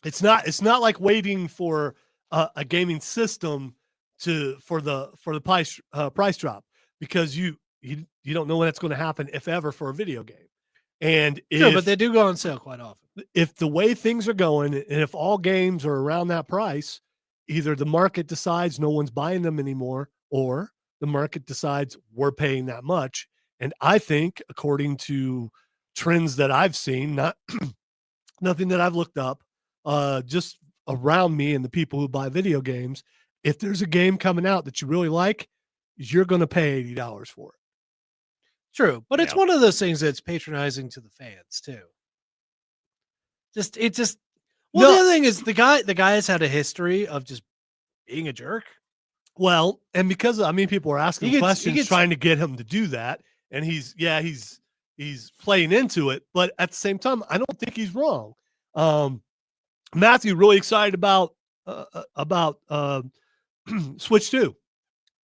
it's not like waiting for a gaming system for the price drop, because you don't know when it's going to happen, if ever, for a video game. And sure, but they do go on sale quite often. If the way things are going, and if all games are around that price, either the market decides no one's buying them anymore, or the market decides we're paying that much. And I think, according to trends that I've seen, not nothing that I've looked up, just around me and the people who buy video games, if there's a game coming out that you really like, you're going to pay $80 for it. True, but it's one of those things that's patronizing to the fans too. The other thing is the guy has had a history of just being a jerk. Well, and because people are asking questions trying to get him to do that, and he's playing into it, but at the same time, I don't think he's wrong. Matthew, really excited about Switch 2.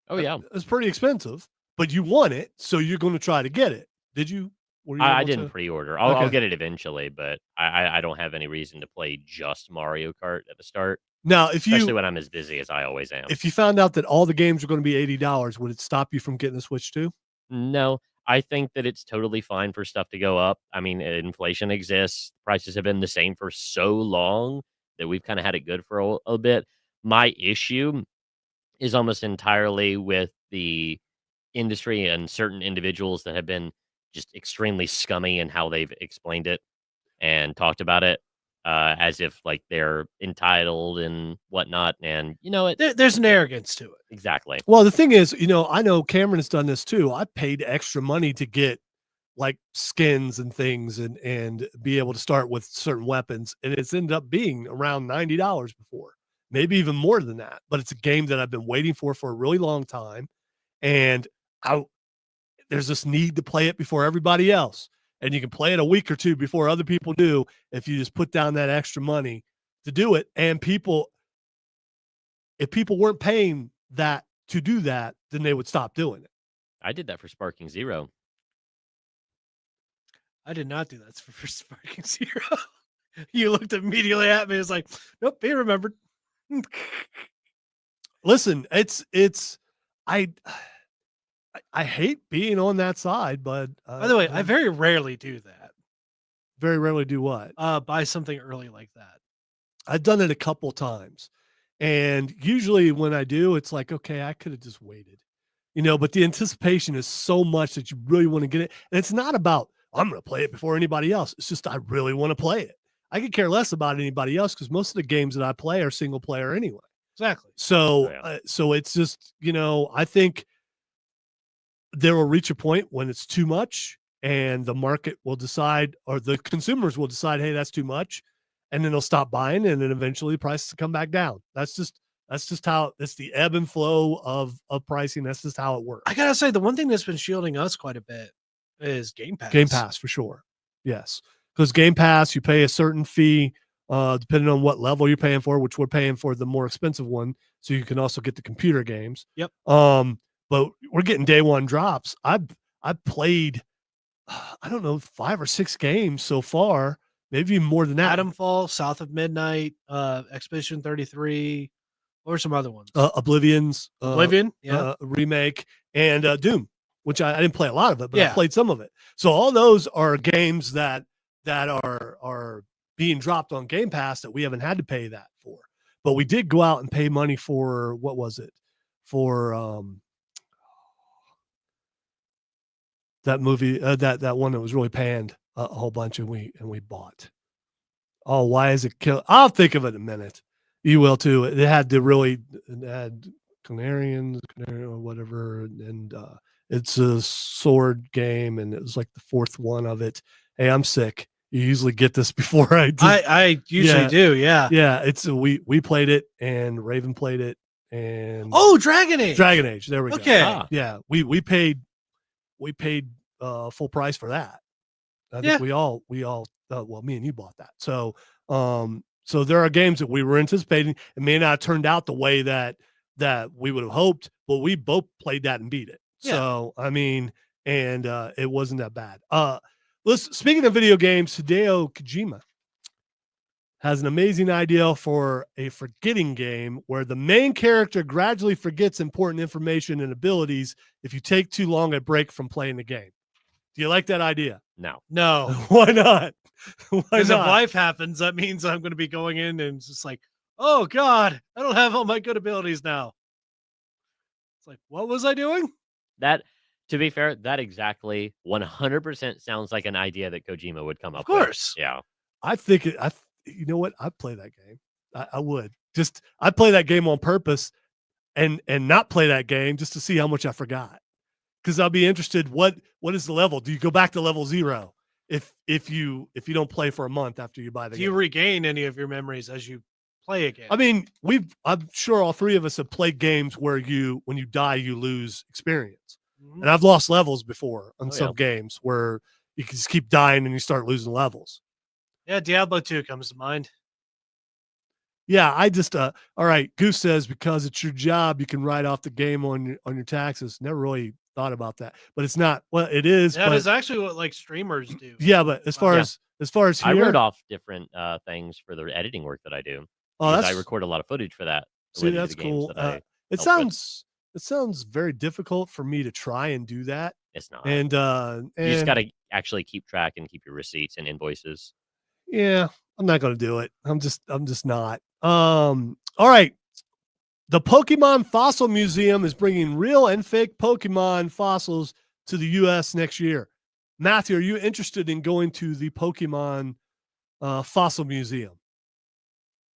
Oh yeah, it's pretty expensive, but you want it, so you're going to try to get it. Did you? I didn't pre-order. I'll get it eventually, but I don't have any reason to play just Mario Kart at the start. Now, especially when I'm as busy as I always am. If you found out that all the games are going to be $80, would it stop you from getting a Switch 2? No, I think that it's totally fine for stuff to go up. I mean, inflation exists. Prices have been the same for so long that we've kind of had it good for a bit. My issue is almost entirely with the industry and certain individuals that have been just extremely scummy in how they've explained it and talked about it, as if like they're entitled and whatnot. And there's an arrogance to it. Exactly. Well, the thing is, I know Cameron has done this too. I paid extra money to get like skins and things and be able to start with certain weapons, and it's ended up being around $90 before, maybe even more than that. But it's a game that I've been waiting for a really long time, and there's this need to play it before everybody else. And you can play it a week or two before other people do if you just put down that extra money to do it. And if people weren't paying that to do that, then they would stop doing it. I did that for Sparking Zero. I did not do that for Sparking Zero. You looked immediately at me. It's like, nope, he remembered. Listen, I hate being on that side, but by the way, I very rarely do that. Very rarely do what? Buy something early like that. I've done it a couple times, and usually when I do, it's like, okay, I could have just waited, but the anticipation is so much that you really want to get it. And it's not about, I'm going to play it before anybody else. It's just, I really want to play it. I could care less about anybody else, because most of the games that I play are single player anyway. Exactly. So, so it's just, I think there will reach a point when it's too much, and the market will decide, or the consumers will decide, hey, that's too much. And then they'll stop buying, and then eventually prices come back down. That's That's just how it's the ebb and flow of pricing. That's just how it works. I gotta say, the one thing that's been shielding us quite a bit is Game Pass. Game Pass for sure. Yes, because Game Pass, you pay a certain fee depending on what level you're paying for, which we're paying for the more expensive one, so you can also get the computer games. Yep. But we're getting day one drops. I've played, I don't know, 5 or 6 games so far, maybe even more than that. Atomfall, South of Midnight, Expedition 33, or some other ones. Oblivion, remake, and Doom, which I didn't play a lot of it, but I played some of it. So all those are games that are being dropped on Game Pass that we haven't had to pay that for. But we did go out and pay money for, what was it? For that movie, that one that was really panned a whole bunch, and we bought. Oh, why is it kill? I'll think of it in a minute. You will too. It had Canarian or whatever, and it's a sword game, and it was like the 4th one of it. Hey, I'm sick. You usually get this before I do. I usually do, yeah. Yeah, it's we played it, and Raven played it, and Dragon Age. Dragon Age. There we go. Okay. Yeah, we paid full price for that. I think we all well, me and you bought that. So so there are games that we were anticipating. It may not have turned out the way that we would have hoped, but we both played that and beat it. Yeah. So I mean, and it wasn't that bad. Speaking of video games, Hideo Kojima has an amazing idea for a forgetting game where the main character gradually forgets important information and abilities if you take too long a break from playing the game. Do you like that idea? No. Why not? Because if life happens, that means I'm going to be going in and it's just like, oh God, I don't have all my good abilities now. It's like, what was I doing? That, to be fair, that exactly 100% sounds like an idea that Kojima would come up with. Of course. Yeah. I think you know what? I'd play that game. I would. I'd play that game on purpose and not play that game just to see how much I forgot. Because I'll be interested. What is the level? Do you go back to level 0 if you don't play for a month after you buy the game? Do you regain any of your memories as you play again? I mean, I'm sure all 3 of us have played games where when you die, you lose experience. Mm-hmm. And I've lost levels before on some games where you can just keep dying and you start losing levels. Yeah, Diablo 2 comes to mind. Yeah, I just all right. Goose says because it's your job, you can write off the game on your taxes. Never really thought about that, but it's not. Well, it is. That is actually what like streamers do. Yeah, but as far as here, I wrote off different things for the editing work that I do. Oh, I record a lot of footage for that. See, that's cool. It sounds very difficult for me to try and do that. It's not. And you just got to actually keep track and keep your receipts and invoices. Yeah, I'm not going to do it. I'm just not. All right. The Pokemon Fossil Museum is bringing real and fake Pokemon fossils to the U.S. next year. Matthew, are you interested in going to the Pokemon Fossil Museum?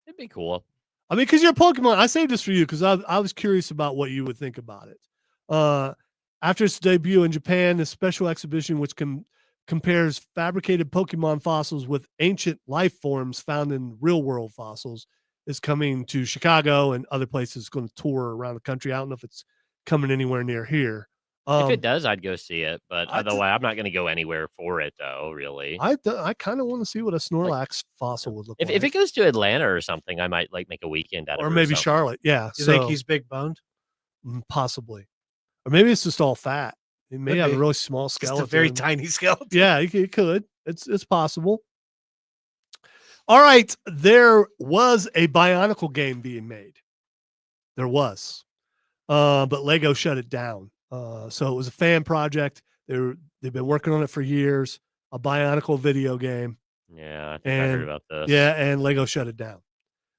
It'd be cool. I mean, because you're a Pokemon. I saved this for you because I was curious about what you would think about it. After its debut in Japan, a special exhibition which compares fabricated Pokemon fossils with ancient life forms found in real-world fossils is coming to Chicago and other places. It's going to tour around the country. I don't know if it's coming anywhere near here. If it does, I'd go see it, but otherwise, I'm not going to go anywhere for it, though, really. I kind of want to see what a Snorlax fossil would look like. If it goes to Atlanta or something, I might make a weekend out of it. Or maybe Charlotte, yeah. You think he's big boned? Possibly. Or maybe it's just all fat. He may have a really small skeleton. Just a very tiny skeleton. Yeah, it could. It's possible. All right, there was a Bionicle game being made. There was. But Lego shut it down. So it was a fan project. They've been working on it for years. A Bionicle video game. Yeah, I heard about this. Yeah, and Lego shut it down.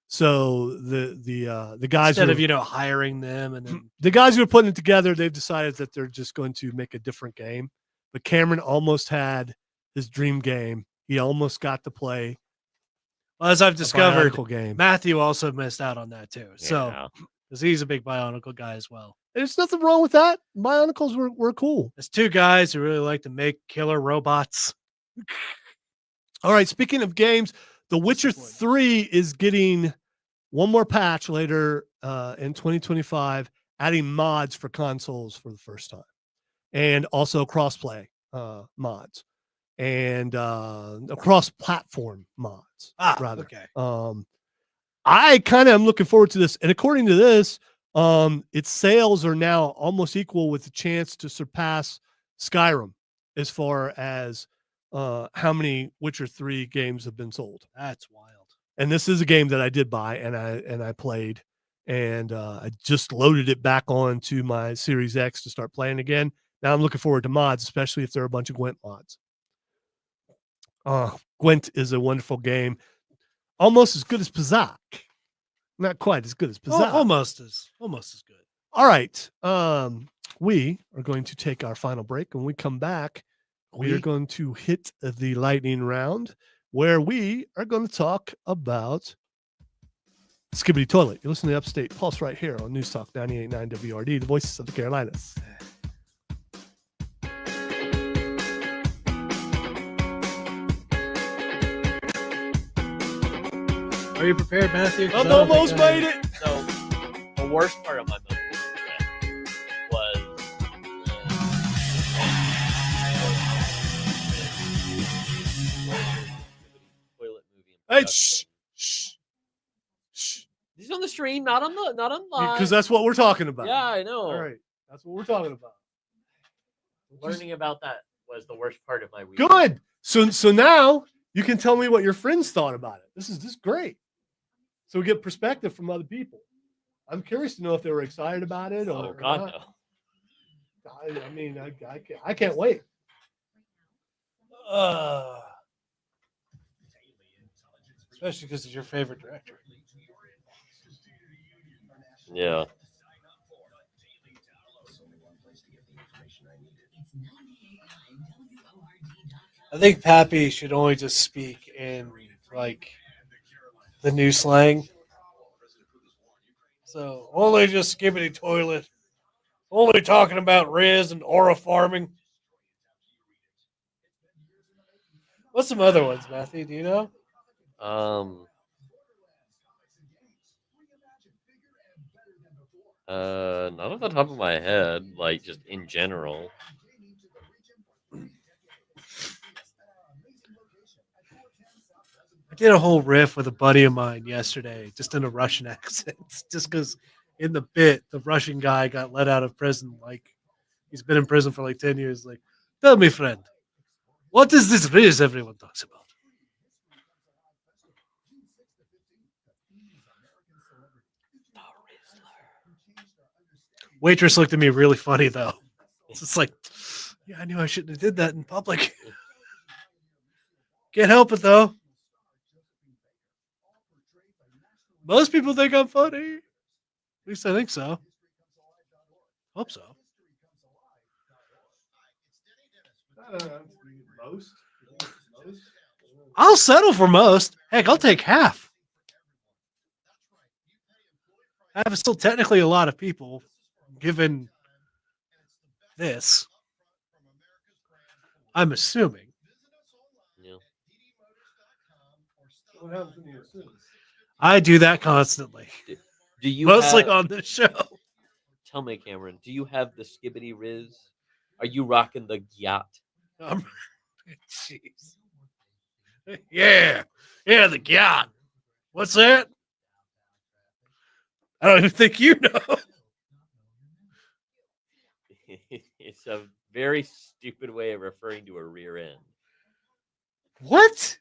So the guys instead of hiring them and then the guys who are putting it together, they've decided that they're just going to make a different game. But Cameron almost had his dream game. He almost got to play. Well, as I've discovered, game. Matthew also missed out on that too. So because he's a big Bionicle guy as well. There's nothing wrong with that. Bionicles were cool. There's 2 guys who really like to make killer robots. All right. Speaking of games, The Witcher 3 is getting one more patch later in 2025, adding mods for consoles for the first time, and also crossplay mods and cross-platform mods. Rather. Okay. I kind of am looking forward to this, and according to this, its sales are now almost equal with the chance to surpass Skyrim as far as how many Witcher 3 games have been sold. That's wild. And this is a game that I did buy and I played, and I just loaded it back onto my Series X to start playing again. Now I'm looking forward to mods, especially if there are a bunch of Gwent mods. Gwent is a wonderful game, almost as good as Pazak. Not quite as good as Pazak. Almost as good. All right. We are going to take our final break. When we come back, we are going to hit the lightning round, where we are going to talk about Skibbity Toilet. You're listening to Upstate Pulse right here on News Talk 98.9 WRD, the voices of the Carolinas. Are you prepared, Matthew? I've almost made it. So the worst part of my movie was toilet movie. Hey, shh. This is on the stream, not on live. Because that's what we're talking about. Yeah, I know. All right. That's what we're talking about. Learning about that was the worst part of my week. Good. So now you can tell me what your friends thought about it. This is great. So we get perspective from other people. I'm curious to know if they were excited about it or God, not. No. I mean, I can't wait. Especially because it's your favorite director. Yeah. I think Pappy should only just speak in like the new slang. So only just skibbity toilet. Only talking about Riz and aura farming. What's some other ones, Matthew? Do you know? Not off the top of my head, like just in general. I did a whole riff with a buddy of mine yesterday, just in a Russian accent, just because in the bit, the Russian guy got let out of prison. Like, he's been in prison for like 10 years. Like, tell me, friend, what is this Riz everyone talks about? Waitress looked at me really funny, though. It's just like, yeah, I knew I shouldn't have did that in public. Can't help it, though. Most people think I'm funny. At least I think so. Hope so. Most. I'll settle for most. Heck, I'll take half. Half is still technically a lot of people, given this. I'm assuming. Yeah. What happens when you assume? I do that constantly. Do you Mostly have, on this show. Tell me, Cameron, do you have the Skibbity Riz? Are you rocking the Gyat? Jeez. Yeah, the yacht. What's that? I don't even think you know. It's a very stupid way of referring to a rear end. What?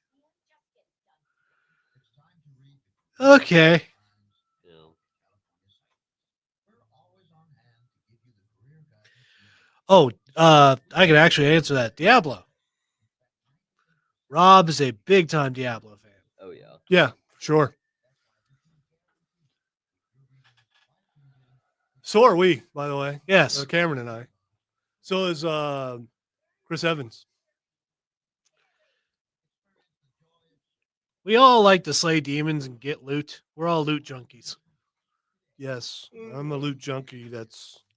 Okay. You know. Oh, I can actually answer that. Diablo. Rob is a big time Diablo fan. Oh yeah. Yeah, sure. So are we, by the way. Yes. Cameron and I. So is Chris Evans. We all like to slay demons and get loot. We're all loot junkies. Yes, I'm a loot junkie.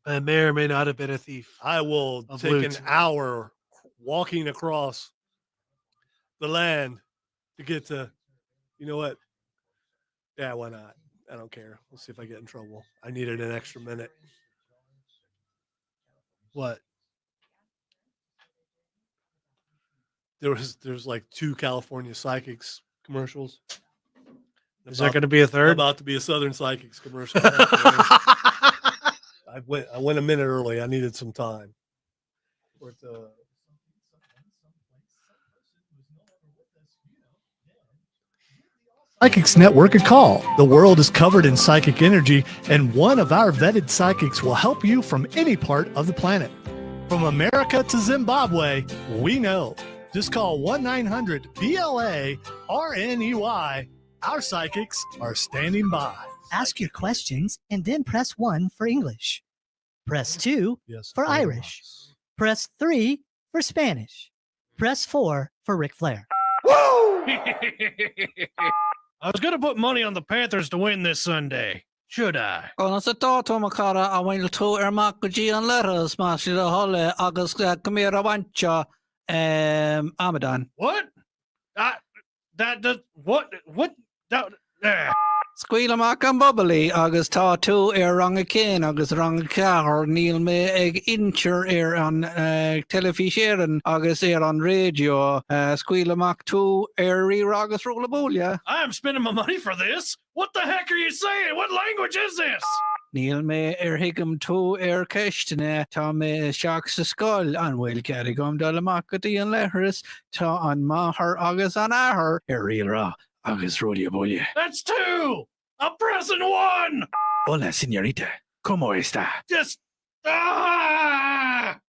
I may or may not have been a thief. I will Of take loot. an hour walking across the land to get to, you know what? Yeah, why not? I don't care. We'll see if I get in trouble. I needed an extra minute. What? There's like 2 California Psychics commercials. Is there going to be a third? About to be a Southern Psychics commercial. I went a minute early. I needed some time. Psychics Network a call. The world is covered in psychic energy, and one of our vetted psychics will help you from any part of the planet. From America to Zimbabwe, we know. Just call 1-900-BLA-RNEY. Our psychics are standing by. Ask your questions and then press 1 for English. Press 2 for Irish. Press 3 for Spanish. Press 4 for Ric Flair. I was going to put money on the Panthers to win this Sunday. Should I? Gona sa to makara awil to ermakuji an letters masida hole agus kamira wancha Amadan. What? Squeal mak an bubbly agus ta tu rang a cane agus rang a car Neil me eg incher on television agus on radio squeal mak tu re agus rollabolia. I'm spending my money for this. What the heck are you saying? What language is this? Neil me higum tu keshtene ta me shaks skull an will carry gum dalamakati and letters ta an mahar agus an ahar ra agus rollabolia. That's 2. I'm pressing 1. Hola, señorita. ¿Cómo está? Just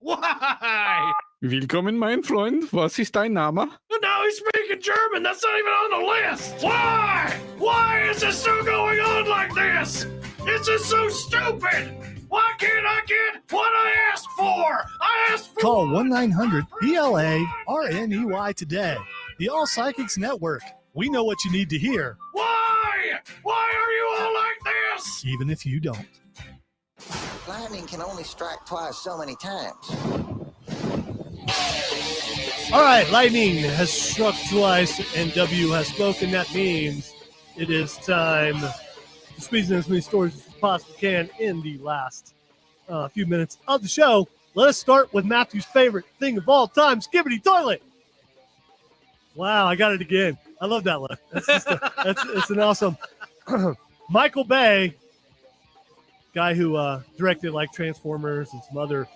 why? Willkommen, mein Freund. Was ist dein Name? And now he's speaking German. That's not even on the list. Why? Why is this still going on like this? This is so stupid. Why can't I get what I asked for? I asked for. Call 1-900-BLA-RNEY today. The All Psychics Network. We know what you need to hear. Why? Why are you all like this? Even if you don't. Lightning can only strike twice so many times. All right, lightning has struck twice and W has spoken. That means it is time to squeeze in as many stories as we possibly can in the last few minutes of the show. Let us start with Matthew's favorite thing of all time, Skibbity Toilet. Wow, I got it again. I love that one. It's an awesome Michael Bay, guy who directed like Transformers and some other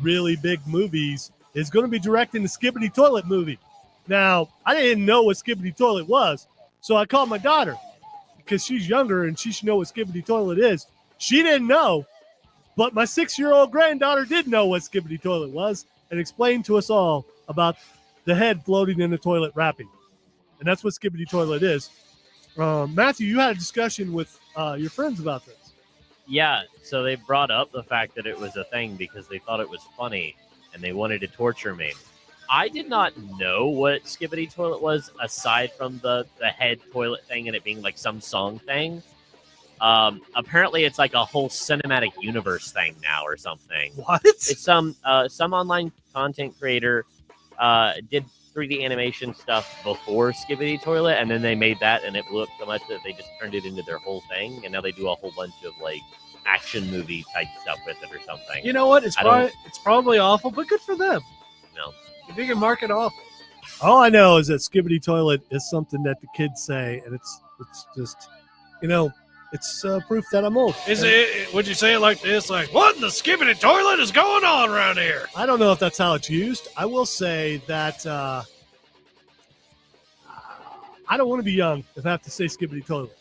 really big movies, is going to be directing the Skibbity Toilet movie. Now, I didn't know what Skibbity Toilet was, so I called my daughter because she's younger and she should know what Skibbity Toilet is. She didn't know, but my 6-year-old granddaughter did know what Skibbity Toilet was and explained to us all about the head floating in the toilet rapping. And that's what Skibbity Toilet is. Matthew, you had a discussion with your friends about this. Yeah, so they brought up the fact that it was a thing because they thought it was funny and they wanted to torture me. I did not know what Skibbity Toilet was aside from the head toilet thing and it being like some song thing. Apparently it's like a whole cinematic universe thing now or something. What? It's some online content creator did 3D animation stuff before Skibbity Toilet, and then they made that, and it blew up so much that they just turned it into their whole thing, and now they do a whole bunch of like action movie type stuff with it or something. You know what? It's probably awful, but good for them. No, if you can market awful. All I know is that Skibbity Toilet is something that the kids say, and it's just, it's proof that I'm old. Would you say it like this? Like, what in the Skibbity Toilet is going on around here? I don't know if that's how it's used. I will say that I don't want to be young if I have to say Skibbity Toilet.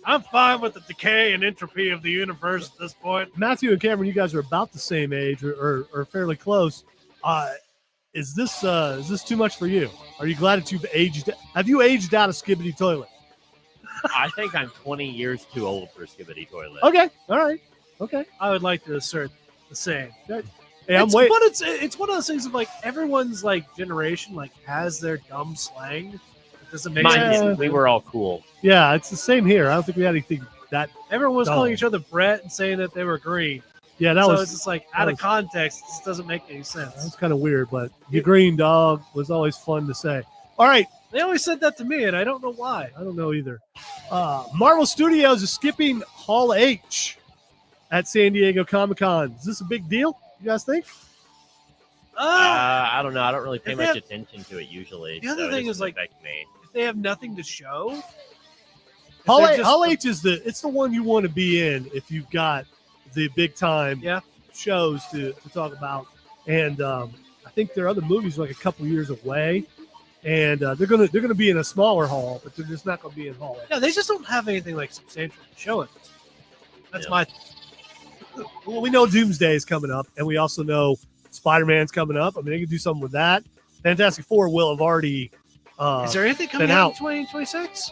I'm fine with the decay and entropy of the universe at this point. Matthew and Cameron, you guys are about the same age or fairly close. Is this too much for you? Are you glad that have you aged out of Skibbity Toilet? I think I'm 20 years too old for Skibbity Toilet. Okay, all right, okay. I would like to assert the same. Hey, But it's one of those things of like everyone's like generation like has their dumb slang. It doesn't make sense. We were all cool. Yeah, it's the same here. I don't think we had anything that. Everyone was dumb. calling each other Brett and saying that they were green. Yeah, it's just like out of context. This doesn't make any sense. That's kind of weird, but the green dog was always fun to say. All right, They always said that to me, and I don't know why. I don't know either. Marvel Studios is skipping Hall H at San Diego Comic-Con. Is this a big deal, you guys think? I don't know. I don't really pay If much they have- attention to it usually. The other so it thing is, doesn't like, affect me. if they have nothing to show, Hall they're H, just- Hall H is the one you want to be in if you've got the big time shows to talk about. And I think their other movies are like a couple years away. And they're gonna be in a smaller hall, but they're just not gonna be in Hall H. yeah, they just don't have anything like substantial to show it. That's my. Well, we know Doomsday is coming up, and we also know Spider-Man's coming up. I mean, they can do something with that. Fantastic Four will have already. Is there anything coming been out in 2026?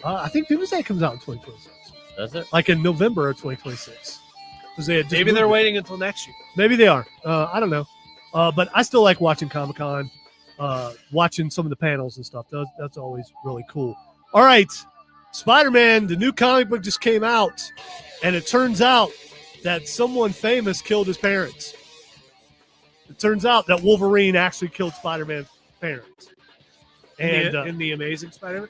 I think Doomsday comes out in 2026. Does it? Like in November of 2026. Maybe they're waiting until next year. Maybe they are. I don't know. But I still like watching Comic-Con, watching some of the panels and stuff. That's always really cool. All right. Spider-Man, the new comic book just came out, and it turns out that someone famous killed his parents. It turns out that Wolverine actually killed Spider-Man's parents. And in the Amazing Spider-Man?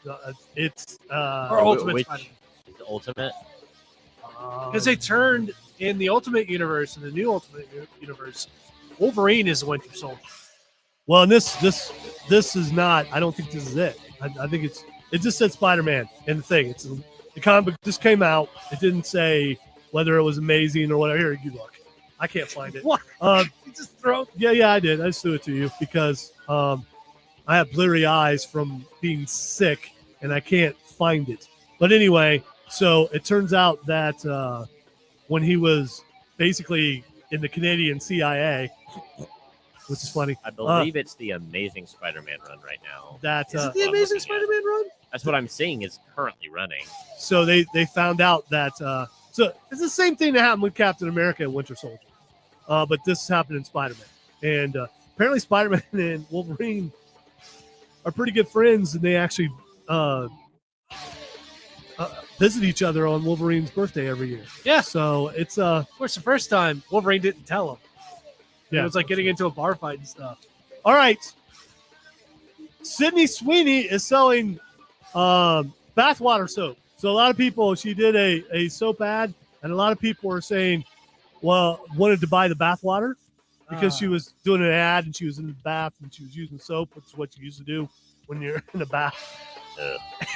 It's or Ultimate which, Spider-Man? The Ultimate? Because they turned in the Ultimate Universe, in the new Ultimate Universe, Wolverine is the Winter Soldier. Well, and this is not. I don't think this is it. I think it just said Spider-Man in the thing. It's the comic book just came out. It didn't say whether it was amazing or whatever. Here, you look. I can't find it. What? You just throw. Yeah, I did. I just threw it to you because I have blurry eyes from being sick and I can't find it. But anyway, so it turns out that when he was basically in the Canadian CIA, which is funny. I believe it's the Amazing Spider-Man run right now. Is it the Amazing Spider-Man run? That's what I'm seeing is currently running. So they found out that so it's the same thing that happened with Captain America and Winter Soldier, but this happened in Spider-Man. And apparently Spider-Man and Wolverine are pretty good friends, and they actually visit each other on Wolverine's birthday every year. Yeah. So it's Of course, the first time Wolverine didn't tell him. Yeah, it was like getting into a bar fight and stuff. All right. Sydney Sweeney is selling bathwater soap. So a lot of people, she did a soap ad, and a lot of people were saying, well, wanted to buy the bathwater because she was doing an ad and she was in the bath and she was using soap, which is what you used to do when you're in the bath.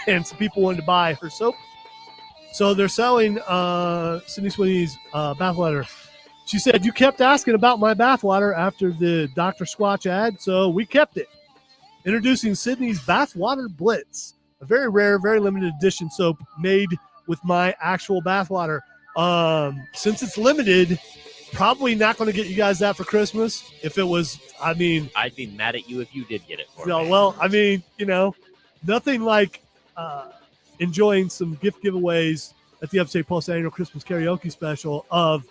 And some people wanted to buy her soap. So they're selling Sydney Sweeney's bathwater. She said, you kept asking about my bathwater after the Dr. Squatch ad, so we kept it. Introducing Sydney's Bathwater Blitz, a very rare, very limited edition soap made with my actual bathwater. Since it's limited, probably not going to get you guys that for Christmas. If it was, I mean, I'd be mad at you if you did get it for me. well, I mean, nothing like enjoying some gift giveaways at the Upstate Pulse annual Christmas karaoke special of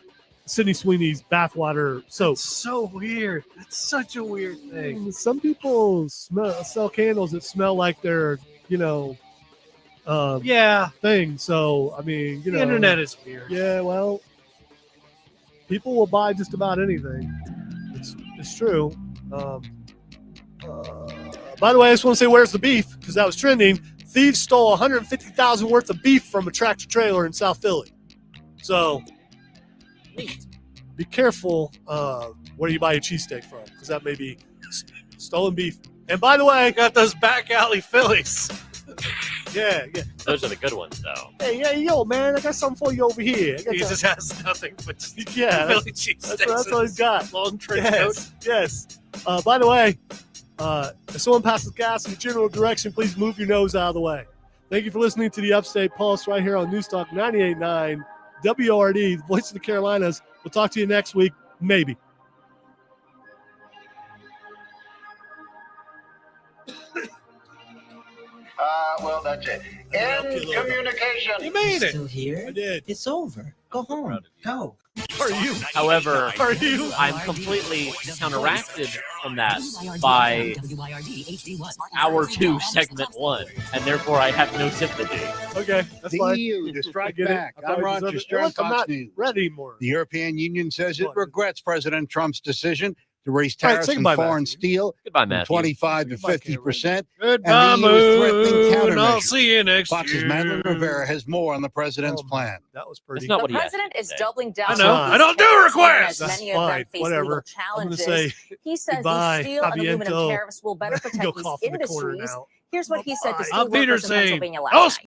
Sydney Sweeney's bathwater soap. It's so weird. It's such a weird thing. Some people sell candles that smell like they're, thing. So, I mean, The internet is weird. Yeah, well, people will buy just about anything. It's true. By the way, I just want to say, where's the beef? Because that was trending. Thieves stole $150,000 worth of beef from a tractor trailer in South Philly. So, be careful where you buy your cheesesteak from, because that may be stolen beef. And by the way, got those back alley Phillies. Yeah. Those are the good ones, though. Hey, yo, man, I got something for you over here. He just has nothing but just Philly cheesesteaks. That's all he's got. Long trench coat. Yes. By the way, if someone passes gas in the general direction, please move your nose out of the way. Thank you for listening to the Upstate Pulse right here on Newstalk 98.9 WRD, Voice of the Carolinas. We'll talk to you next week, maybe. Well, that's it. End communication. You made it. Still here? I did. It's over. Go home. Go. However, I'm completely counteracted from that by hour 2, segment 1, and therefore I have no sympathy. Okay, that's The fine. EU to strike I get it. back. I thought I'm it was Roger other- Stern, Look, I'm Fox not News. ready anymore. The European Union says it regrets President Trump's decision to raise All right, tariffs say on goodbye, foreign Matthew. steel Goodbye, from Matthew. 25 to Goodbye, 50%. Goodbye, and the EU is threatening Moon. I'll countermeasures. see you next Fox's year. Madeline Rivera has more on the president's plan. That was pretty. That's not The what he asked president you to is say. doubling down. I know. on I don't do tariffs, even requests. as That's many of them fine. face Whatever. legal I'm going to challenges. say He says goodbye, these steel and aluminum aviento. tariffs will better Go protect these cough in the corner industries. now. Here's what he said to Bye-bye. steel Peter workers in saying, Pennsylvania last "Oh, night.